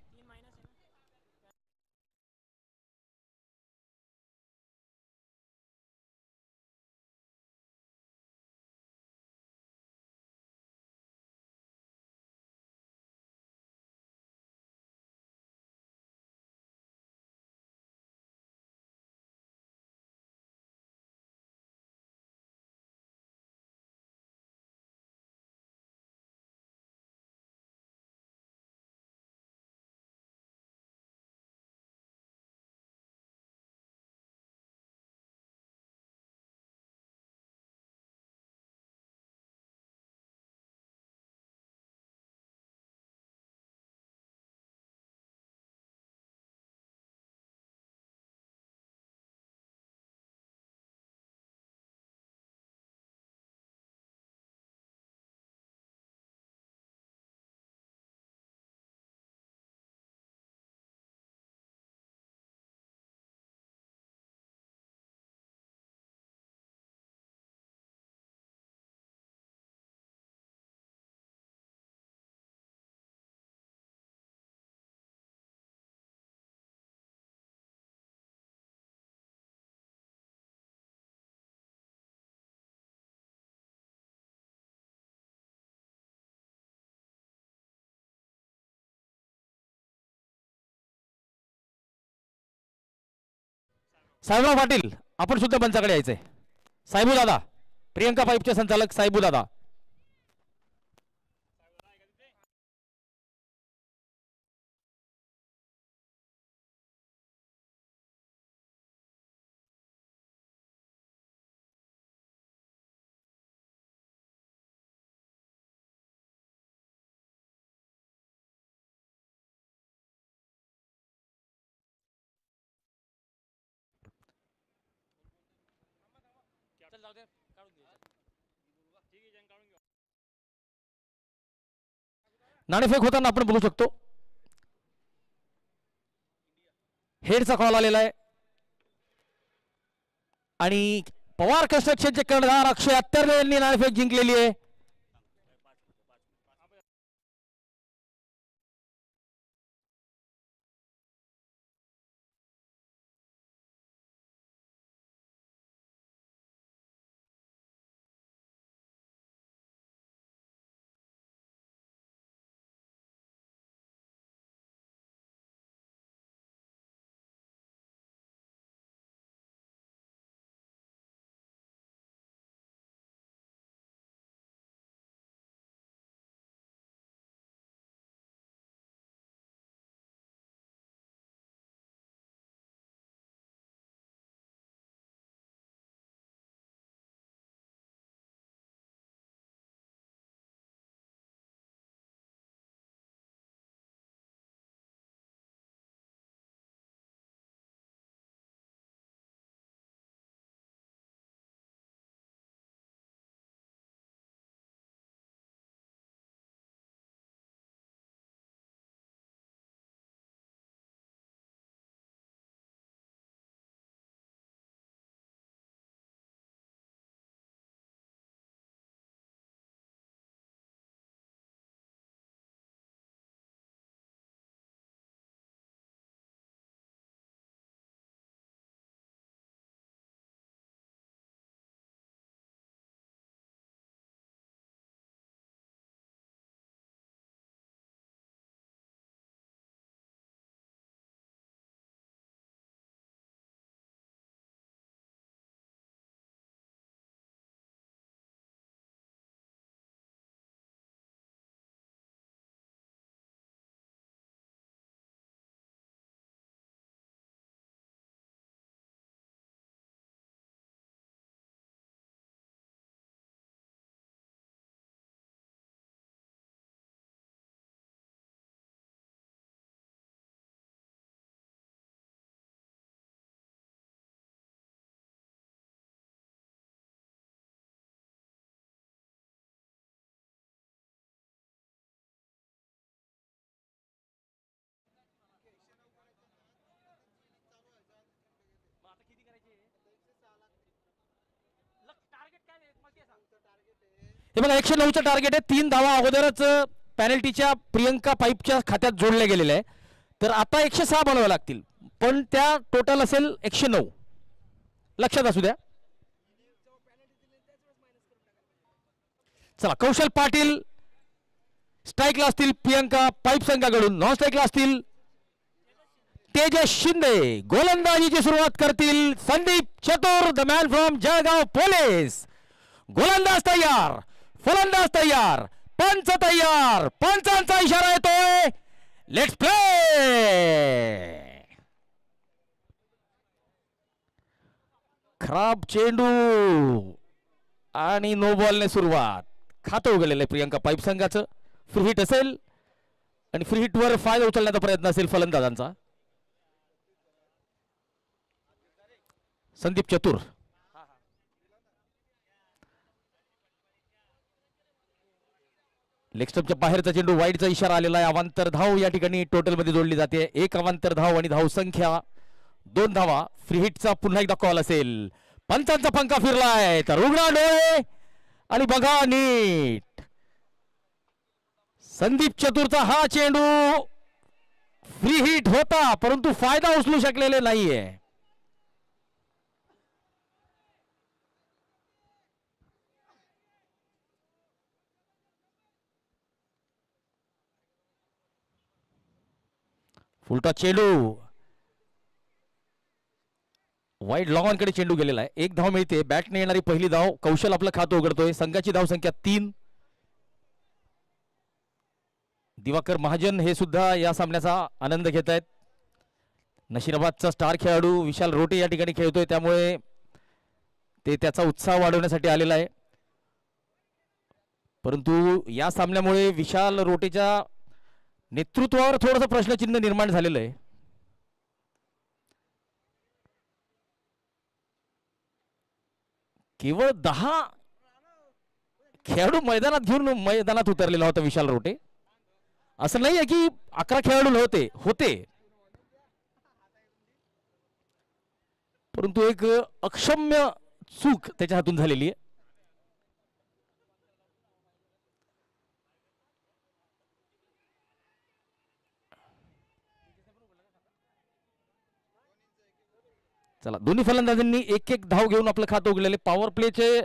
B: साहेबराव पाटील आपण सुद्धा मंचाकडे यायचंय. साहेबू दादा, प्रियंका पाईपचे संचालक साहेबू दादा. नाणेफेक होताना आपण बोलू शकतो. हेडचा कॉल आलेला आहे आणि पवार कन्स्ट्रक्शनचे कर्णधार अक्षय अत्तरले यांनी नाणेफेक जिंकलेली आहे. हे बघा 109चं टार्गेट आहे. 3 धावा अगोदरच पॅनल्टीच्या प्रियंका पाईपच्या खात्यात जोडल्या गेलेल्या आहे. तर आता 106 बनवावे लागतील, पण त्या टोटल असेल 109. लक्षात असू द्या. चला, कौशल पाटील स्ट्राईकला असतील प्रियंका पाईप संघाकडून, नॉन स्ट्राईकला असतील तेजस शिंदे. गोलंदाजीची सुरुवात करतील संदीप चतुर, the man from Jalgaon police. गोलंदाज तयार, फलंदाज तयार, पंच तयार. पंचांचा इशारा येतोय. Let's play. खराब चेंडू आणि नो बॉलने सुरुवात. खातं उघडलेलं आहे प्रियंका पाईप संघाचं. फ्री हिट असेल आणि फ्री हिटवर फायदा उचलण्याचा प्रयत्न असेल फलंदाजांचा. संदीप चतुर लेग स्टंपच्या बाहेरचा चेंडू, वाईडचा इशारा आलेला आहे. अवांतर धाव या ठिकाणी टोटल मध्ये जोडली जाते. 1 अवांतर धाव आणि धाव संख्या 2 धावा. फ्री हिटचा पुन्हा एकदा कॉल असेल. पंचांचा पंखा फिरलाय तर उघडा डोळे आणि बघा नीट. संदीप चतुरचा हा चेंडू फ्री हिट होता, परंतु फायदा उचलू शकलेले नाहीये. फुलटा चेंडू वाईड लॉंग कडे चेंडू गेलेला आहे. 1 धाव मिळते. बॅटने येणारी पहिली धाव. कौशल आपलं खातं उघडतोय. संघाची धाव संख्या 3. दिवाकर महाजन हे सुद्धा या सामन्याचा आनंद घेत आहेत. नशिराबादचा स्टार खेळाडू विशाल रोटे या ठिकाणी खेळतोय, त्यामुळे ते त्याचा उत्साह वाढवण्यासाठी आलेला आहे. परंतु या सामन्यामुळे विशाल रोटेच्या नेतृत्वावर थोडंसं प्रश्नचिन्ह निर्माण झालेलं आहे. केवळ 10 खेळाडू मैदानात घेऊन मैदानात उतरलेला होता विशाल रोटे. असं नाहीये की 11 खेळाडू होते, परंतु एक अक्षम्य चूक त्याच्या हातून झालेली आहे. चला, दोन्ही फलंदाजांनी 1-1 धाव घेऊन आपलं खातं उघडलेले. पॉवर प्लेचे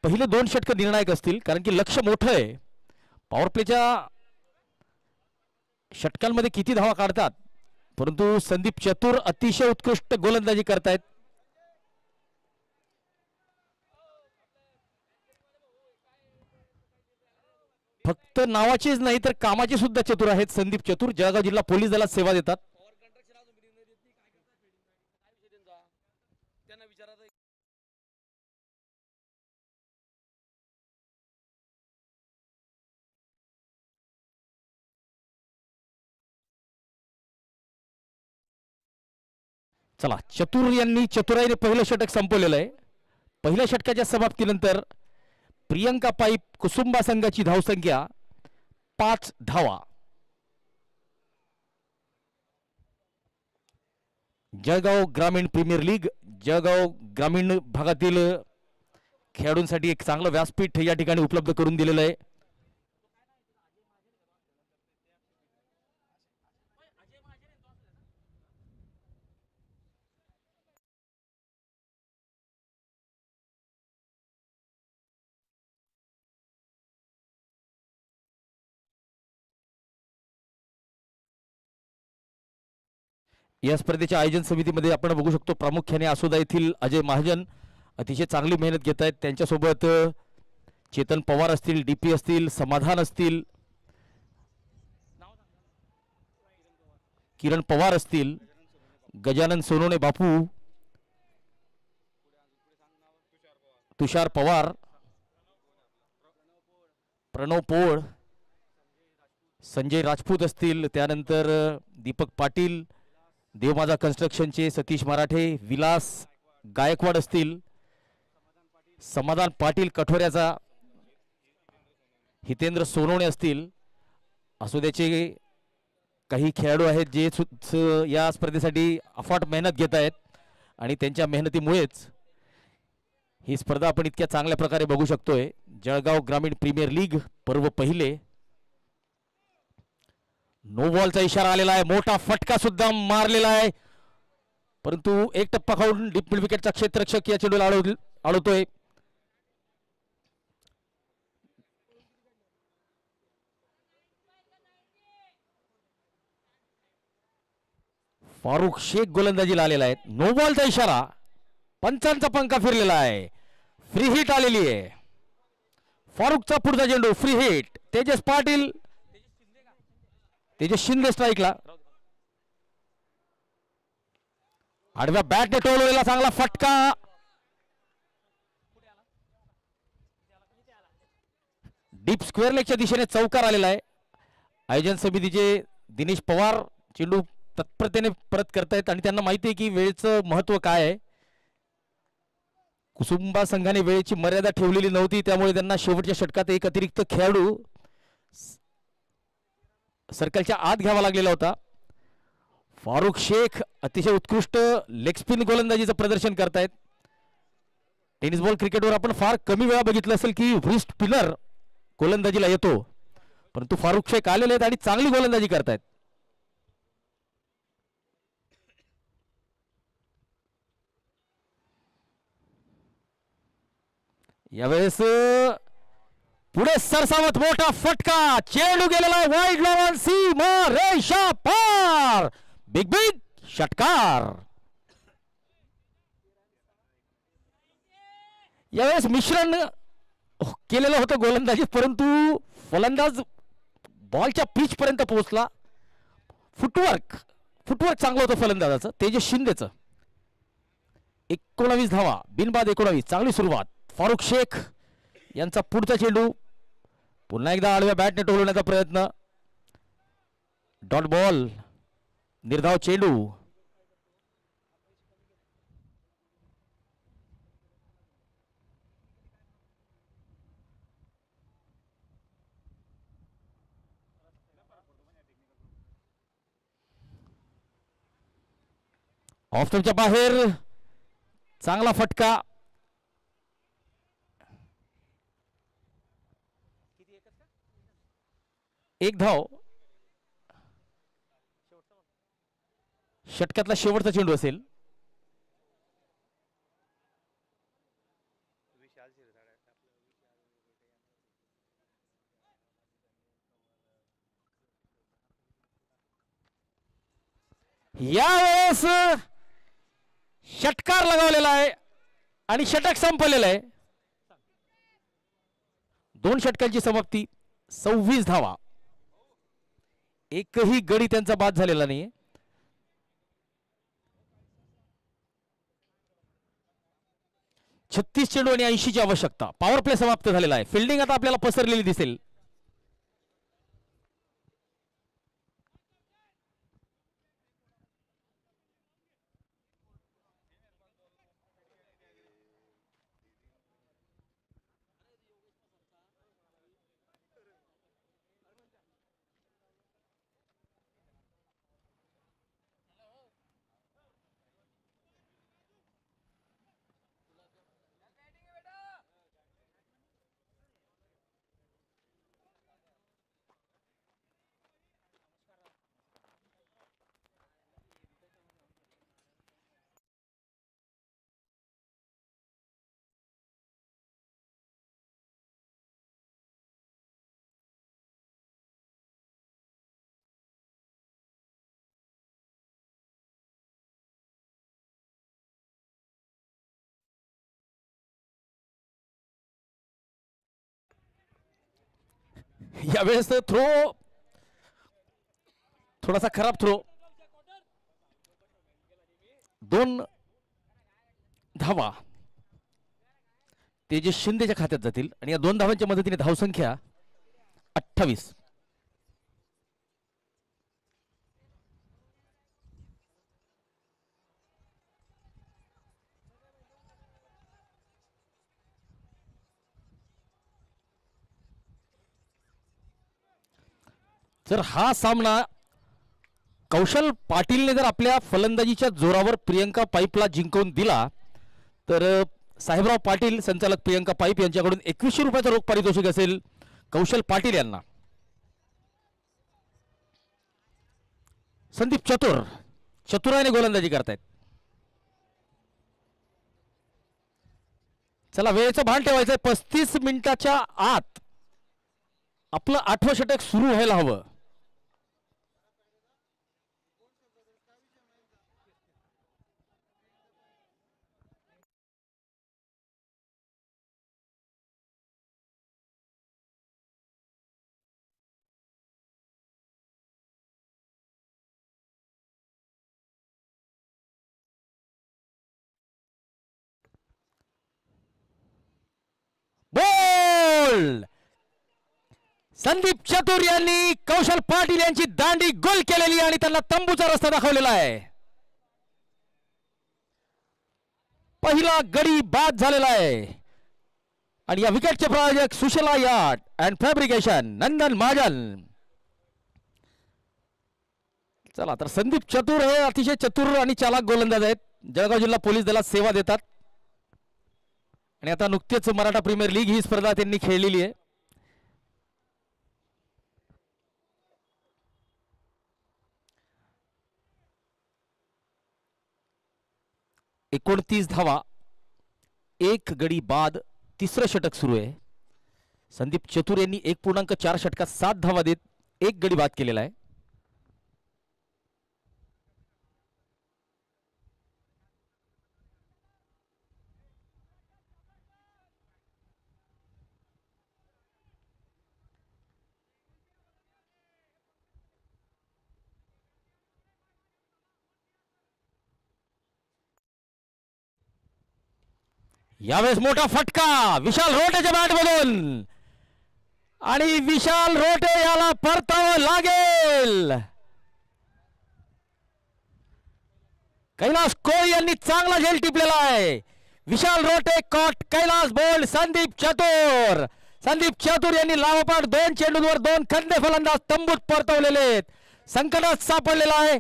B: पहिले 2 षटक निर्णायक असतील, कारण की लक्ष मोठं आहे. पॉवर प्लेच्या षटकांमध्ये किती धावा काढतात, परंतु संदीप चतुर अतिशय उत्कृष्ट गोलंदाजी करतायत. फक्त नावाचेच नाही तर कामाचे सुद्धा चतुर आहेत संदीप चतुर. जळगाव जिल्हा पोलीस दलात सेवा देतात. चला, चतुर यांनी चतुराईने पहिलं षटक संपवलेलं आहे. पहिल्या षटकाच्या समाप्तीनंतर प्रियंका पाईप कुसुंबा संघाची धावसंख्या 5 धावा. जळगाव ग्रामीण प्रीमियर लीग, जळगाव ग्रामीण भागातील खेळाडूंसाठी एक चांगलं व्यासपीठ या ठिकाणी उपलब्ध करून दिलेलं आहे. या स्पर्धेच्या आयोजन समितीमध्ये आपण बघू शकतो प्रामुख्याने आसोदा येथील अजय महाजन अतिशय चांगली मेहनत घेत आहेत. त्यांच्यासोबत चेतन पवार असतील, डीपी असतील, समाधान असतील, किरण पवार असतील, गजानन सोनोने बापू, तुषार पवार, प्रणव पोळ, संजय राजपूत असतील, त्यानंतर दीपक पाटील, देवमाजा कन्स्ट्रक्शनचे सतीश मराठे, विलास गायकवाड असतील, समाधान पाटील कठोऱ्याचा हितेंद्र सोनोने असतील. असोद्याचे काही खेळाडू आहेत जे या स्पर्धेसाठी अफाट मेहनत घेत आहेत आणि त्यांच्या मेहनतीमुळेच ही स्पर्धा आपण इतक्या चांगल्या प्रकारे बघू शकतोय. जळगाव ग्रामीण प्रीमियर लीग पर्व पहिले. नो बॉलचा इशारा आलेला आहे. मोठा फटका सुद्धा मारलेला आहे, परंतु एक टप्पा खाऊन डीप मिड विकेटचा क्षेत्ररक्षक या चेंडूला अडवतोय. फारुख शेख गोलंदाजीला आलेला आहे. नो बॉलचा इशारा, पंचांचा पंखा फिरलेला आहे. फ्री हिट आलेली आहे. फारुखचा पुढचा चेंडू फ्री हिट. तेजस पाटील, तेजस शिंदे स्ट्राईकला. आडव्या बॅटने टोलवलेला चांगला फटका. डीप स्क्वेअर लेगच्या दिशेने चौकार आलेला आहे. आयोजन समितीचे दिनेश पवार चेंडू तत्परतेने परत करतायत आणि त्यांना माहिती आहे की वेळेचं महत्व काय आहे. कुसुंबा संघाने वेळेची मर्यादा ठेवलेली नव्हती, त्यामुळे त्यांना शेवटच्या षटकात एक अतिरिक्त खेळाडू सर्कलच्या आत घ्यावा लागलेला होता. फारुख शेख अतिशय उत्कृष्ट लेग स्पिन गोलंदाजीचं प्रदर्शन करतायत. टेनिस बॉल क्रिकेटवर आपण फार कमी वेळा बघितलं असेल की व्रिस्ट स्पिनर गोलंदाजीला येतो, परंतु फारुख शेख आलेले आहेत आणि चांगली गोलंदाजी करतायत. यावेळेस पुढे सरसावत मोठा फटका. चेंडू गेलेला वाईड लॉन सीमा रेषा पार. बिग बिग षटकार. यावेळेस मिश्रण केलेलं होतं गोलंदाजी, परंतु फलंदाज बॉलच्या पिच पर्यंत पोहोचला. फुटवर्क चांगलं होतं फलंदाजाचं, तेजस शिंदेचं. 19 धावा बिनबाद 19. चांगली सुरुवात. फारुख शेख यांचा पुढचा चेंडू पुन्हा एकदा आडव्या बॅटने टोलवण्याचा प्रयत्न. डॉट बॉल, निर्धाव चेंडू. ऑफ स्टंपच्या बाहेर चांगला फटका. एक धाव. षटकातला शेवटचा चेंडू असेल. यावेळेस षटकार लगावलेला आहे आणि षटक संपलेलं आहे. 2 षटकांची समाप्ती. 26 धावा. एकही गडी त्यांचा बाद झालेला नाहीये. छत्तीस चेंडू आणि 80ची आवश्यकता. पॉवर प्ले समाप्त झालेला आहे. फिल्डिंग आता आपल्याला पसरलेली दिसेल. यावेळेस थ्रो थोडासा खराब थ्रो. 2 धावा तेजस शिंदेच्या खात्यात जातील आणि या 2 धावांच्या मदतीने धावसंख्या 28. जर हा सामना कौशल पाटीलने जर आपल्या फलंदाजीच्या जोरावर प्रियंका पाईपला जिंकवून दिला तर साहेबराव पाटील संचालक प्रियंका पाईप यांच्याकडून 2100 रुपयाचं रोख पारितोषिक असेल कौशल पाटील यांना. संदीप चतुराने गोलंदाजी करतायत. चला वेळेचं भान ठेवायचंय. 35 मिनिटाच्या आत आपलं 8वं षटक सुरू व्हायला हवं. बोल. संदीप चतुर यांनी कौशल पाटील यांची दांडी गोल केलेली आणि त्यांना तंबूचा रस्ता दाखवलेला आहे. पहिला गडी बाद झालेला आहे आणि या विकेटचे प्रायोजक Sushila yard and fabrication Nandan Mahajan. चला तर संदीप चतुर हे अतिशय चतुर आणि चालाक गोलंदाज आहेत. जळगाव जिल्हा पोलीस दलात सेवा देतात आणि आता नुकतेच मराठा प्रीमियर लीग ही स्पर्धा त्यांनी खेळलेली आहे. 29 धावा, 1 गडी बाद, तिसरं षटक सुरू आहे. संदीप चतुर यांनी 1.4 षटकात 7 धावा देत 1 गडी बाद केलेला आहे. यावेळेस मोठा फटका विशाल रोटेच्या बॅट मधून आणि विशाल रोटे याला परतावं लागेल. कैलास कोळी यांनी चांगला झेल टिपलेला आहे. विशाल रोटे कॉट कैलास बोल्ड संदीप चतुर. संदीप चतुर यांनी लावपाट 2 चेंडूंवर 2 खंडे फलंदाज तंबूत परतवलेले आहेत. संकटात सापडलेला आहे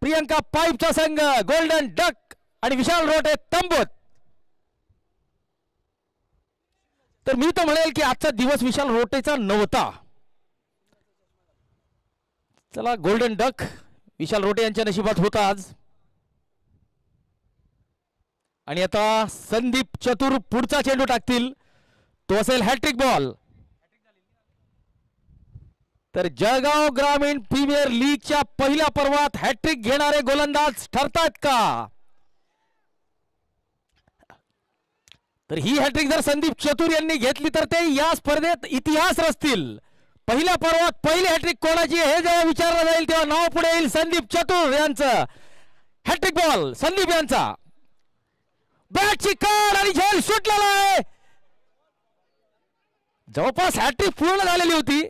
B: प्रियंका पाईपचा संघ. गोल्डन डक आणि विशाल रोटे तंबूत. तर मी तर म्हणेल की आजचा दिवस विशाल रोटेचा नव्हता. चला गोल्डन डक विशाल रोटे यांच्या नशिबात होता आज. आणि आता संदीप चतुर पुढचा चेंडू टाकतील, तो असेल हॅट्रिक बॉल. तर जळगाव ग्रामीण प्रीमियर लीगच्या पहिल्या पर्वात हॅट्रिक घेणारे गोलंदाज ठरतात का? तर ही हॅट्रिक जर संदीप चतुर यांनी घेतली तर ते या स्पर्धेत इतिहास रचतील. पहिल्या पर्वात पहिली हॅट्रिक कोणाची हे जेव्हा विचारलं जाईल तेव्हा नाव पुढे येईल संदीप चतुर यांचं. हॅट्रिक बॉल संदीप यांचा. बॅटची काढ आणि झेल सुटलेला आहे. जवळपास हॅट्रिक पूर्ण झालेली होती.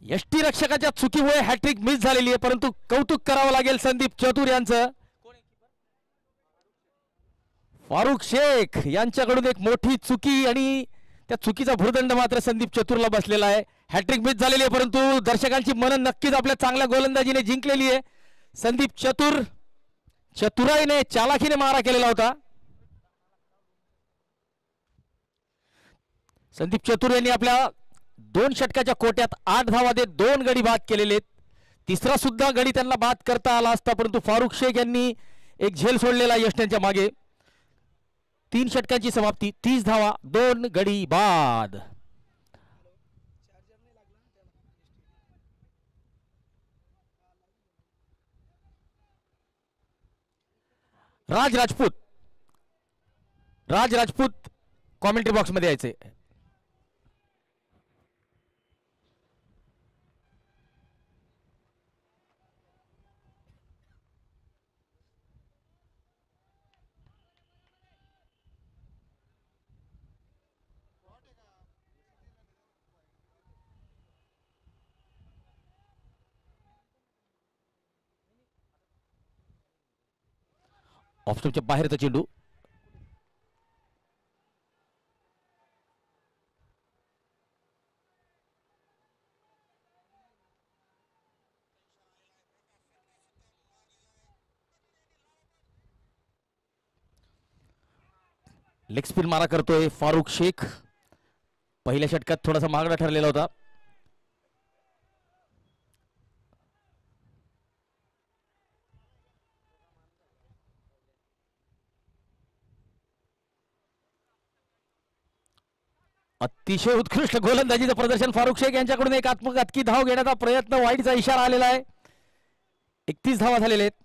B: यष्टी रक्षकाच्या चुकीमुळे हॅट्रिक मिस झालेली आहे, परंतु कौतुक करावं लागेल संदीप चतुर यांचं. फारुख शेख यांच्याकडून एक मोठी चुकी आणि त्या चुकीचा भुर्दंड मात्र संदीप चतुरला बसलेला आहे. हॅट्रिक मिस झालेली आहे, परंतु दर्शकांची मन नक्कीच आपल्या चांगल्या गोलंदाजीने जिंकलेली आहे. संदीप चतुर चतुराईने चालाखीने मारा केलेला होता. संदीप चतुर यांनी आपल्या 2 षटकाच्या कोट्यात 8 धावा देत 2 गडी बाद केलेले आहेत. तिसरा सुद्धा गडी त्यांना बाद करता आला असता, परंतु फारुख शेख यांनी एक झेल सोडलेला यष्टींच्या मागे. 3 षटकांची समाप्ती, 30 धावा, 2 गडी बाद. राज राजपूत कॉमेंट्री बॉक्स मध्ये यायचे. ऑफस्टॉपच्या बाहेरचा चेंडू. लेग स्पिन मारा करतोय फारुख शेख. पहिल्या षटकात थोडासा महागडा ठरलेला होता. अतिशय उत्कृष्ट गोलंदाजीचं प्रदर्शन फारुख शेख यांच्याकडून. एक आत्मघातकी धाव घेण्याचा प्रयत्न, वाईटचा इशारा आलेला आहे. 31 धावा झालेल्या आहेत.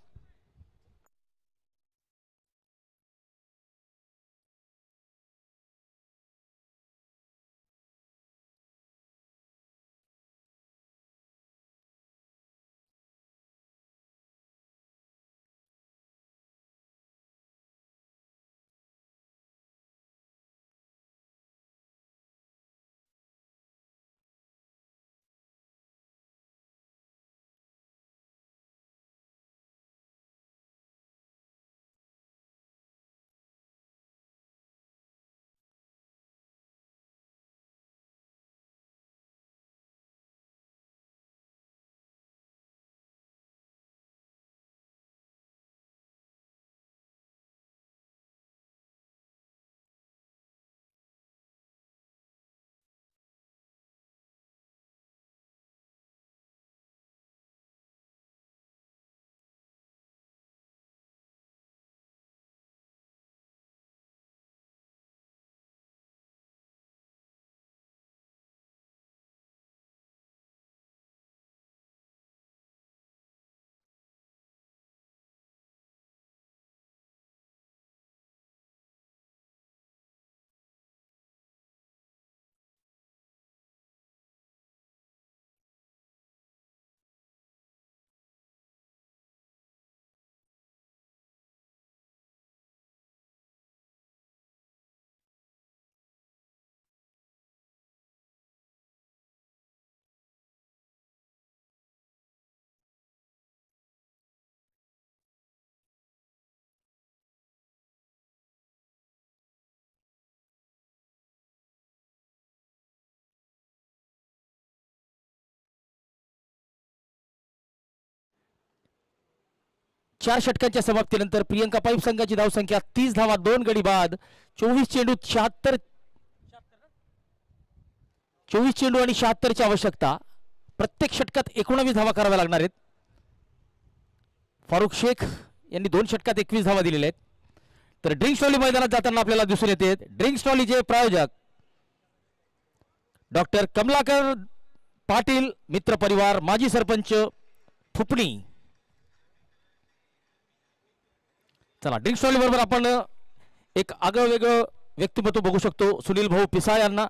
B: चार षटकांच्या समाप्तीनंतर प्रियंका पाईप संघाची धावसंख्या 30 धावा, 2 गडी बाद. 24 चेंडूत 76, 24 चेंडू आणि 76 ची आवश्यकता. प्रत्येक षटकात 19 धावा कराव्या लागणार आहेत. फारुख शेख यांनी 2 षटकात 21 धावा दिलेल्या आहेत. तर ड्रिंक्स ट्रॉली मैदानात जाताना आपल्याला दिसून येते ड्रिंक्स ट्रॉलीचे प्रायोजक डॉक्टर कमलाकर पाटील मित्र परिवार, माजी सरपंच फुपणी. चला, ड्रिंक्स ट्रॉली बरोबर आपण एक आगळं वेगळं व्यक्तिमत्व बघू शकतो, सुनील भाऊ पिसाळ यांना.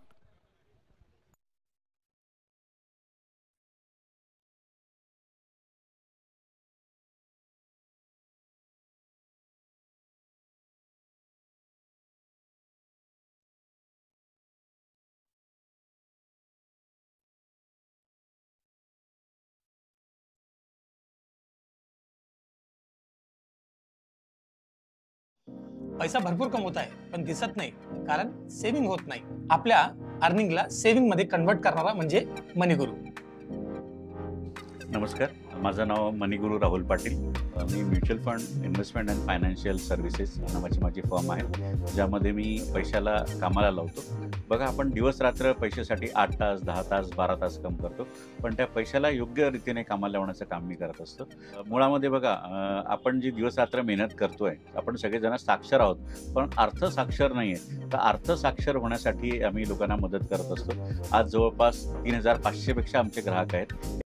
C: पैसा भरपूर कमवत आहे पण दिसत नाही, कारण सेव्हिंग होत नाही. आपल्या अर्निंगला सेव्हिंग मध्ये कन्वर्ट करणारा म्हणजे मनीगुरु.
D: नमस्कार, माझं नाव मनीगुरु राहुल पाटील. मी mutual fund investment and financial services नावाची माझी फर्म आहे, ज्यामध्ये मी पैशाला कामाला लावतो. बघा, आपण दिवस रात्र पैशासाठी 8 तास, 10 तास, 12 तास काम करतो, पण त्या पैशाला योग्य रीतीने कामाला लावण्याचं काम मी करत असतो. मुळामध्ये बघा, आपण जी दिवस रात्र मेहनत करतोय, आपण सगळेजण साक्षर आहोत, पण अर्थसाक्षर नाही आहे. तर अर्थसाक्षर होण्यासाठी आम्ही लोकांना मदत करत असतो. आज जवळपास 3500 पेक्षा आमचे ग्राहक आहेत.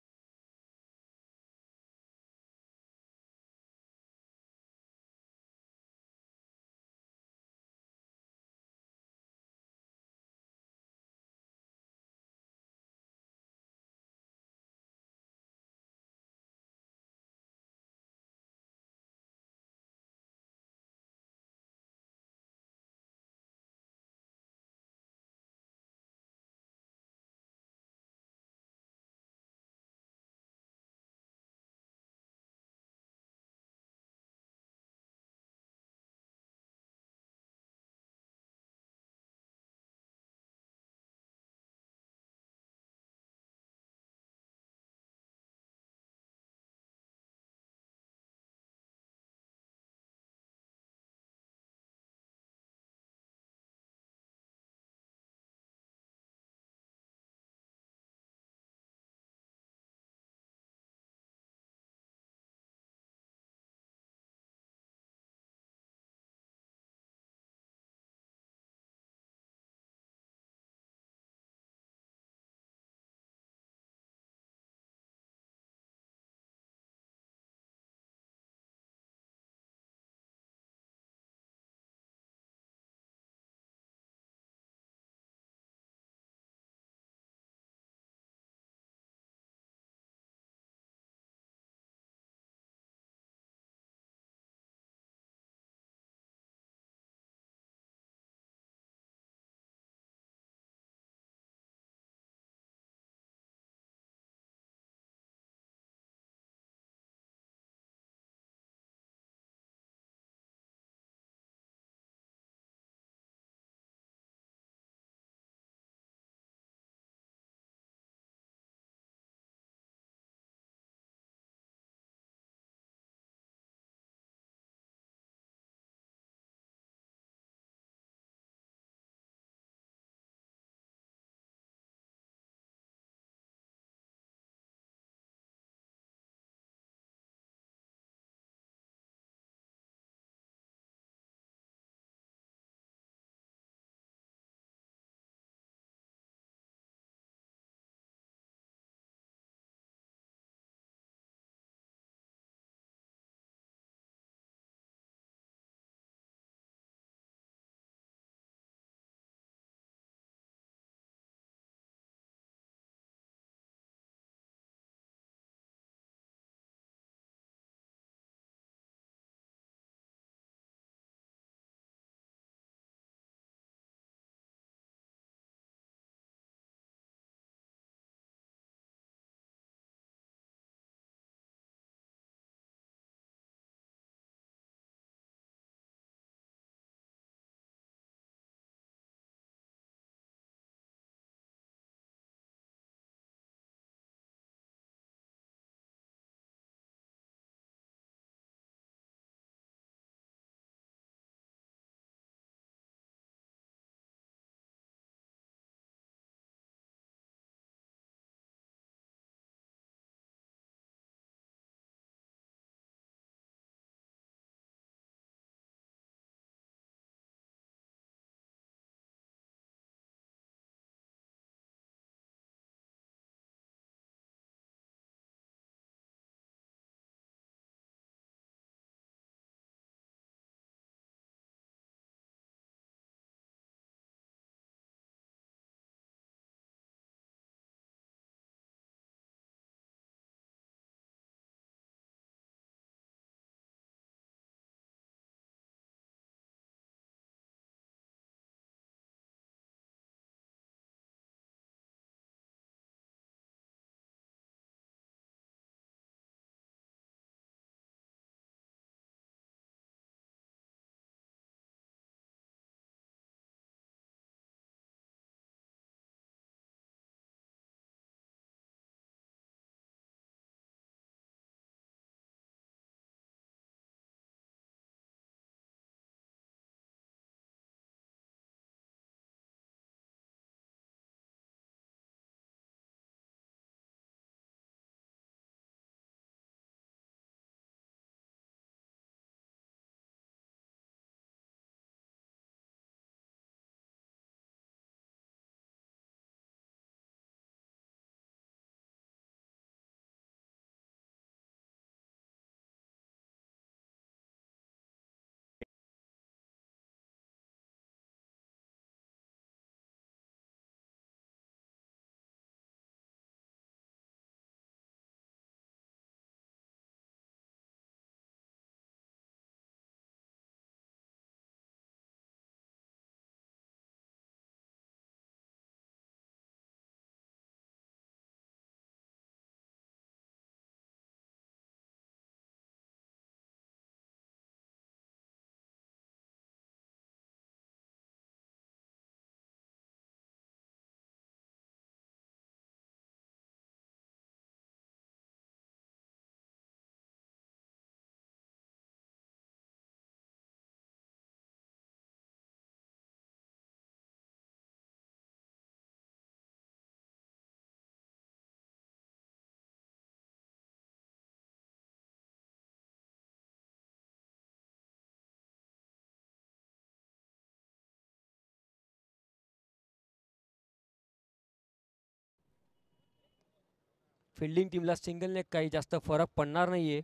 E: फिल्डिंग टीमला सिंगलने काही जास्त फरक पडणार नाहीये.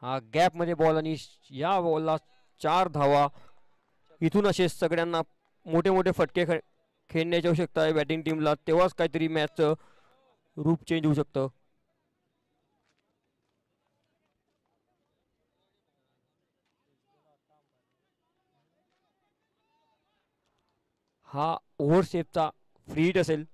E: हा गॅप मध्ये बॉल आणि या बॉलला 4 धावा. इथून असे सगळ्यांना मोठे मोठे फटके खेळण्याची आवश्यकता आहे बॅटिंग टीमला. तेव्हाच काहीतरी मॅचचं रूप चेंज होऊ शकतं. हा ओव्हर शेपचा फ्री हिट असेल.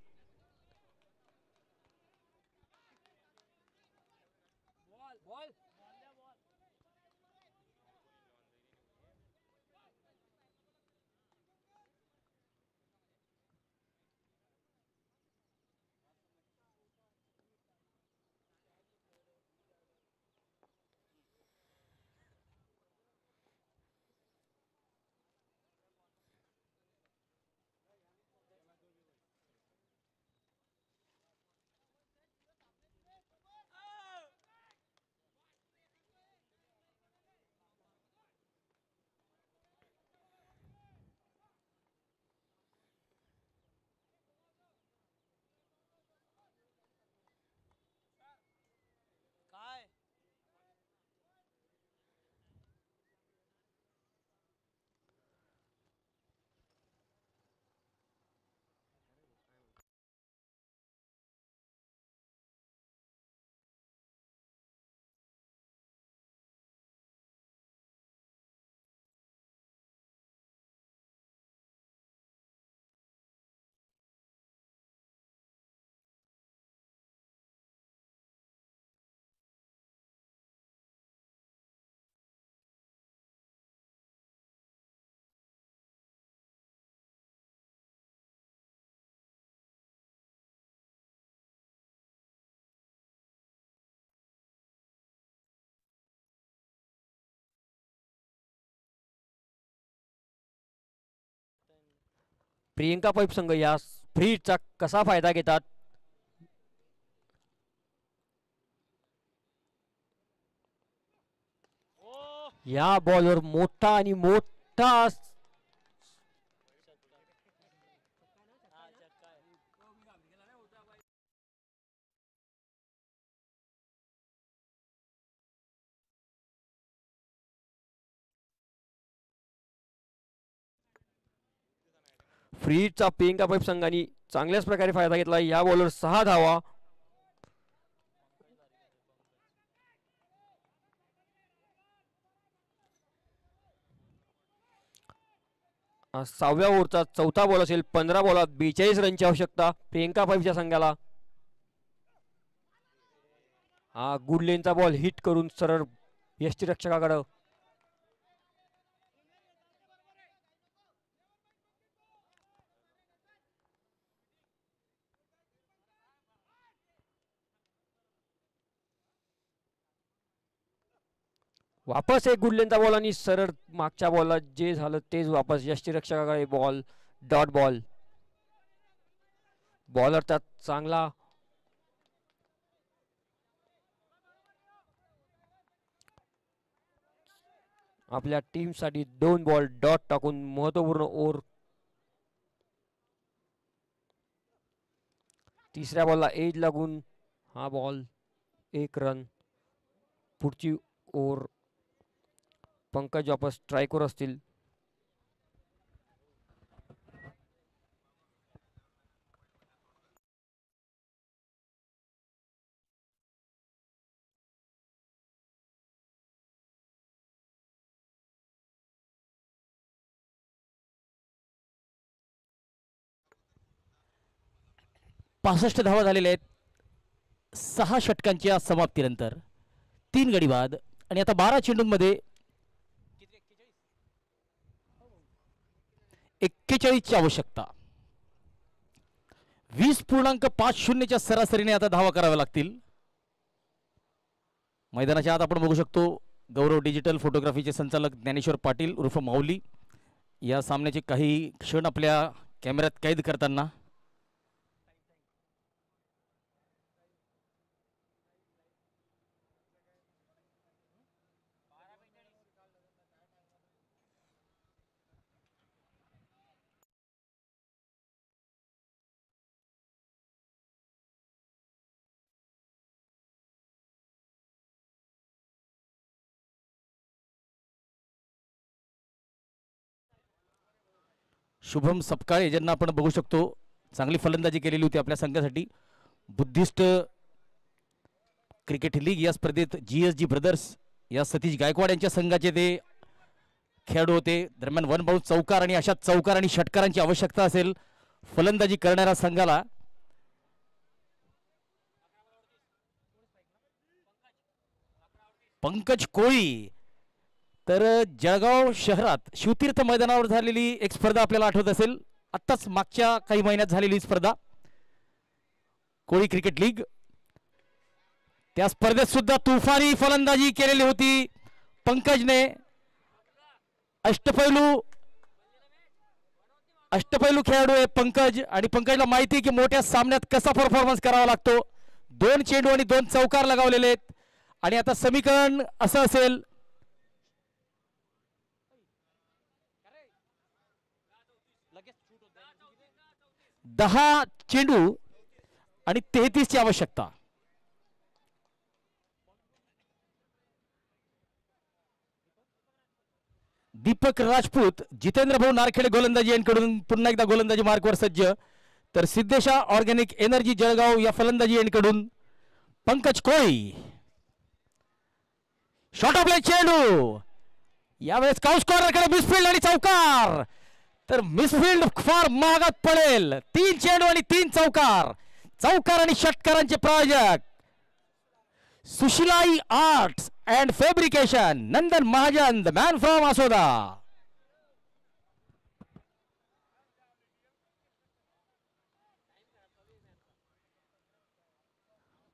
E: प्रियंका पैप संघ या फ्री हिटचा कसा फायदा घेतात. या बॉलवर मोठा आणि मोठा फ्री हिटचा प्रियंका पैप संघाने चांगल्याच प्रकारे फायदा घेतला. या बॉलवर 6 धावा. सहाव्या ओव्हरचा चौथा बॉल असेल. 15 बॉलात 42 रनची आवश्यकता प्रियंका पैपच्या संघाला. हा गुड लेनचा बॉल हिट करून सरळ यष्टीरक्षकाकडे. वापस एक गुड लेनचा बॉल आणि सरळ मागच्या बॉलला जे झालं तेच वापस यष्टीरक्षकाकडे बॉल. Dot ball. बॉलर त्यात चांगला आपल्या टीम साठी 2 बॉल डॉट टाकून महत्वपूर्ण ओव्हर. तिसऱ्या बॉलला एज लागून हा बॉल 1 रन. पुढची ओव्हर पंकज वापस स्ट्राईकवर असतील.
B: पासष्ट धावा झालेल्या आहेत 6 षटकांच्या समाप्तीनंतर. 3 गडी बाद आणि आता 12 चेंडूंमध्ये 41 ची आवश्यकता. 20.50च्या सरासरीने आता धावा कराव्या लागतील. मैदानाच्या आत आपण बघू शकतो गौरव डिजिटल फोटोग्राफीचे संचालक ज्ञानेश्वर पाटील उर्फ माऊली या सामन्याचे काही क्षण आपल्या कॅमेऱ्यात कैद करताना. शुभम सपकाळे ज्यांना आपण बघू शकतो, चांगली फलंदाजी केलेली होती आपल्या संघासाठी. बुद्धिस्ट क्रिकेट लीग या स्पर्धेत GSG ब्रदर्स या सतीश गायकवाड यांच्या संघाचे ते खेळाडू होते. दरम्यान वन बाउंस चौकार आणि अशा चौकार आणि षटकारांची आवश्यकता असेल फलंदाजी करणाऱ्या संघाला. पंकज कोळी तर जळगाव शहरात शिवतीर्थ मैदानावर झालेली एक स्पर्धा आपल्याला आठवत असेल, आत्ताच मागच्या काही महिन्यात झालेली स्पर्धा कोळी क्रिकेट लीग. त्या स्पर्धेत सुद्धा तुफानी फलंदाजी केलेली होती पंकजने. अष्टपैलू खेळाडू आहे पंकज आणि पंकजला माहिती की मोठ्या सामन्यात कसा परफॉर्मन्स करावा लागतो. 2 चेंडू आणि 2 चौकार लगावलेले आहेत आणि आता समीकरण असं असेल 10 चेंडू आणि 33 ची आवश्यकता. दीपक राजपूत, जितेंद्र भाऊ नारखेडे गोलंदाजी यांकडून पुन्हा एकदा गोलंदाजी मार्कवर सज्ज. तर सिद्धेशा ऑर्गॅनिक एनर्जी जळगाव या फलंदाजी यांकडून पंकज कोळी. शॉट ऑफ लाईन चेंडू यावेळेस काउस कॉर्नरकडे मिसफिल्ड आणि चौकार. तर मिसफिल्ड फार महागात पडेल. 3 चेंडू आणि 3 चौकार. चौकार आणि षटकारांचे प्रायोजक Sushilai arts and fabrication, Nandan Mahajan, the man from Asoda.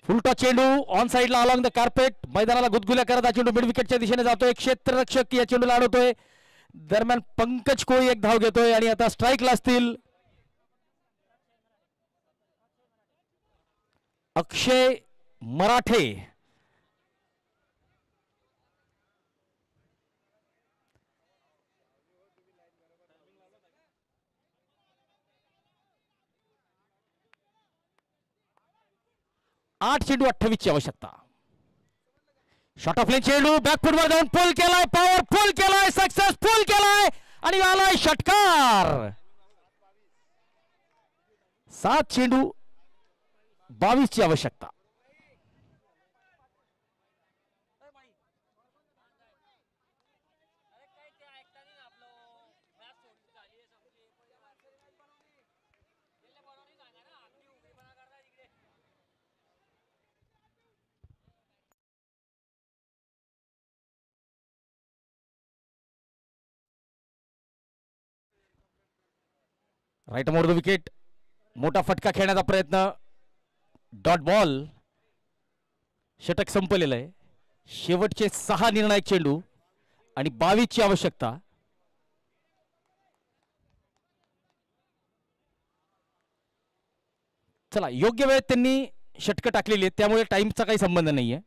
B: Full toss चेंडू ऑन साइडला अलॉंग द कार्पेट, मैदानाला गुदगुल्या करत हा चेंडू मिड विकेटच्या दिशेने जातोय. क्षेत्ररक्षक या चेंडूला अडवतोय. दरम्यान पंकज कोळी एक धाव घेतोय आणि आता स्ट्राईकला असतील अक्षय मराठे. आठ चेंडू 28 ची आवश्यकता. शॉट ऑफ लाईन चेंडू बॅकफुटवर जाऊन पुल केलाय, पॉवरफुल केलाय, सक्सेसफुल केलाय आणि आलाय षटकार. 7 चेंडू 22 ची आवश्यकता. Right more the wicket. मोठा फटका खेळण्याचा प्रयत्न, डॉट बॉल. षटक संपलेलं आहे. शेवटचे 6 निर्णायक चेंडू आणि 22 ची आवश्यकता. चला, योग्य वेळेत त्यांनी षटकं टाकलेली आहेत त्यामुळे टाइमचा काही संबंध नाहीये.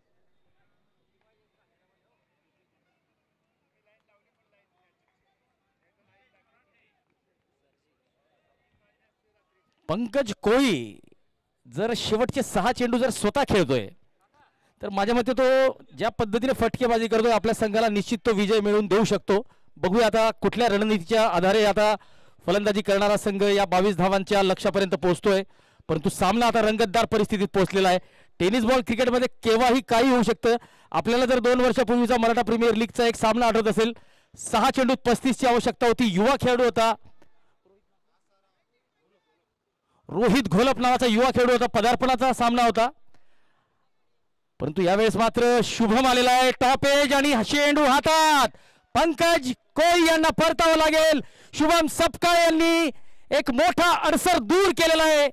B: पंकज कोळी जर शेवटचे 6 चेंडू जर स्वतः खेळतोय तर माझ्या मते तो ज्या पद्धतीने फटकेबाजी करतोय आपल्या संघाला निश्चित तो विजय मिळवून देऊ शकतो. बघूया आता कुठल्या रणनीतीच्या आधारे आता फलंदाजी करणारा संघ या 22 धावांच्या लक्ष्यापर्यंत पोहोचतोय. परंतु सामना आता रंगतदार परिस्थितीत पोहोचलेला आहे. टेनिस बॉल क्रिकेटमध्ये केव्हाही काही होऊ शकतं. आपल्याला जर 2 वर्षापूर्वीचा मराठा प्रीमियर लीगचा एक सामना आठवत असेल, 6 चेंडूत 35 ची आवश्यकता होती. युवा खेळाडू होता रोहित घोलप नावाचा युवा खेळाडू होता. पदार्पणाचा सामना होता. परंतु यावेळेस मात्र शुभम आलेला आहे. टॉप एज आणि चेंडू हातात. पंकज कोळी यांना परतावं लागेल. शुभम सपकाळ यांनी एक मोठा अडसर दूर केलेला आहे.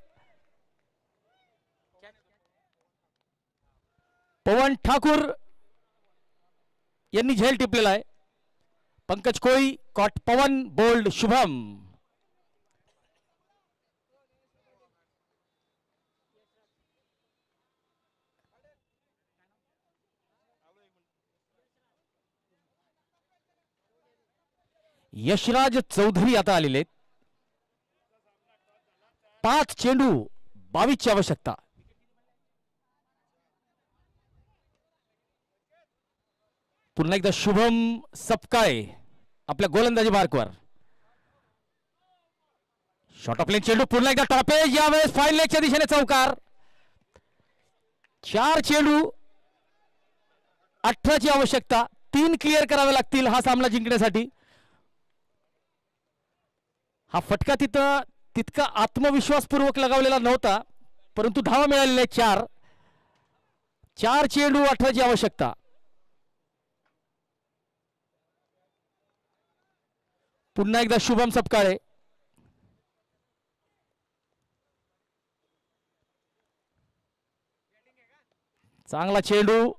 B: पवन ठाकूर यांनी झेल टिपलेला आहे. पंकज कोळी कॉट पवन बोल्ड शुभम. यशराज चौधरी आता आलेले आहेत. 5 चेंडू 22 ची आवश्यकता. पुन्हा एकदा शुभम सपकाळे आपल्या गोलंदाजी मार्कवर. शॉर्ट ऑफ लेन चेंडू पुन्हा एकदा टॉपेज, यावेळेस फाईन लेगच्या दिशेने चौकार. 4 चेंडू 18 ची आवश्यकता. 3 क्लिअर करावे लागतील हा सामना जिंकण्यासाठी. हा फटका तितका आत्मविश्वासपूर्वक लगावलेला नव्हता, परंतु धावा मिळालेल्या 4 चेंडू 18 ची आवश्यकता. पुन्हा एकदा शुभम सपकाळे. चांगला चेंडू,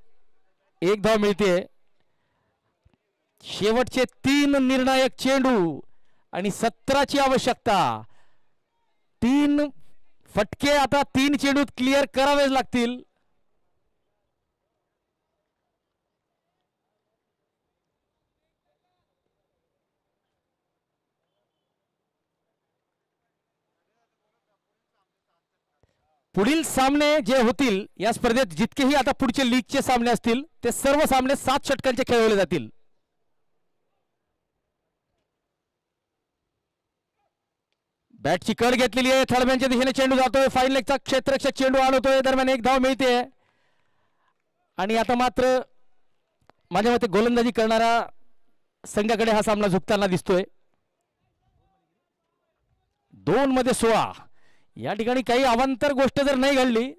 B: 1 धाव मिळते. शेवटचे 3 निर्णायक चेंडू आणि 17 ची आवश्यकता. 3 फटके आता 3 चेंडूत क्लिअर करावेच लागतील. पुढील सामने जे होतील या स्पर्धेत, जितकेही आता पुढचे लीगचे सामने असतील, ते सर्व सामने 7 षटकांचे खेळवले जातील. बॅटची कड घेतलेली आहे. थर्डमॅनच्या दिशेने चेंडू जातोय. फाईन लेगचा क्षेत्ररक्षक चेंडू आणतोय. दरम्यान 1 धाव मिळते. आणि आता मात्र माझ्या मते गोलंदाजी करणाऱ्या संघाकडे हा सामना झुकताना दिसतोय. 2 मध्ये 16. या ठिकाणी काही अवांतर गोष्ट जर नाही घडली,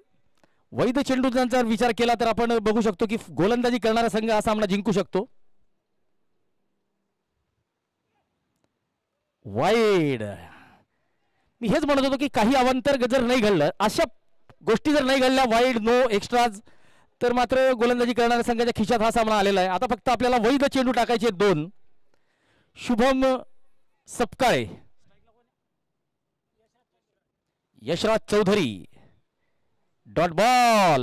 B: वैध चेंडूचा जर विचार केला तर आपण बघू शकतो की गोलंदाजी करणारा संघ हा सामना जिंकू शकतो. वाईड. मी हेच म्हणत होतो की काही अवांतर जर नाही घडलं, अशा गोष्टी जर नाही घडल्या, वाईड, नो एक्स्ट्राज, तर मात्र गोलंदाजी करणाऱ्या संघाच्या खिशात हा सामना आलेला आहे. आता फक्त आपल्याला वैध चेंडू टाकायचे 2. Shubham Sapkale, Yashraj Chaudhari, dot ball.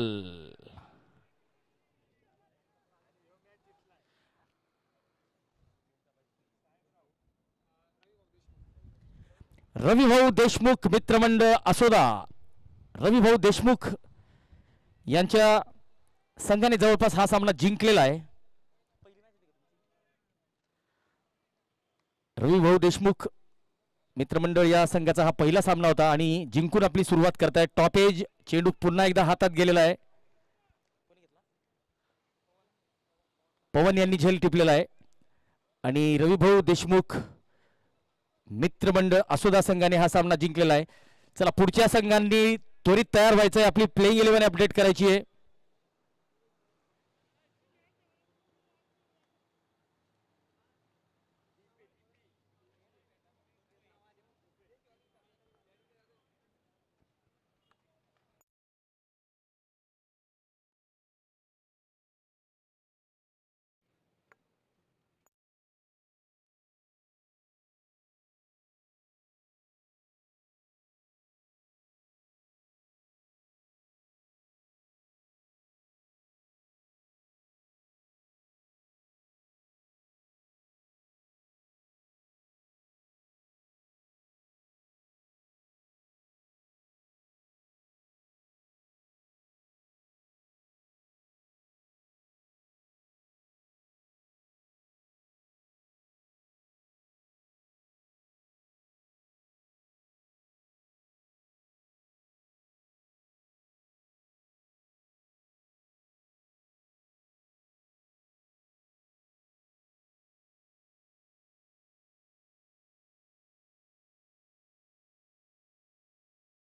B: रविभाऊ देशमुख मित्रमंडळ असोदा. रविभाऊ देशमुख यांच्या संघाने जवळपास हा सामना जिंकलेला आहे. रविभाऊ देशमुख मित्रमंडळ या संघाचा हा पहिला सामना होता आणि जिंकून आपली सुरुवात करतायत. टॉपेज, चेंडू पुन्हा एकदा हातात गेलेला आहे. पवन यांनी झेल टिपलेला आहे आणि रविभाऊ देशमुख मित्रमंडळ असोदा संघाने हा सामना जिंकलेला आहे. चला, पुढच्या संघांनी त्वरित तयार व्हायचं आहे. आपली प्लेइंग 11 अपडेट करायची आहे.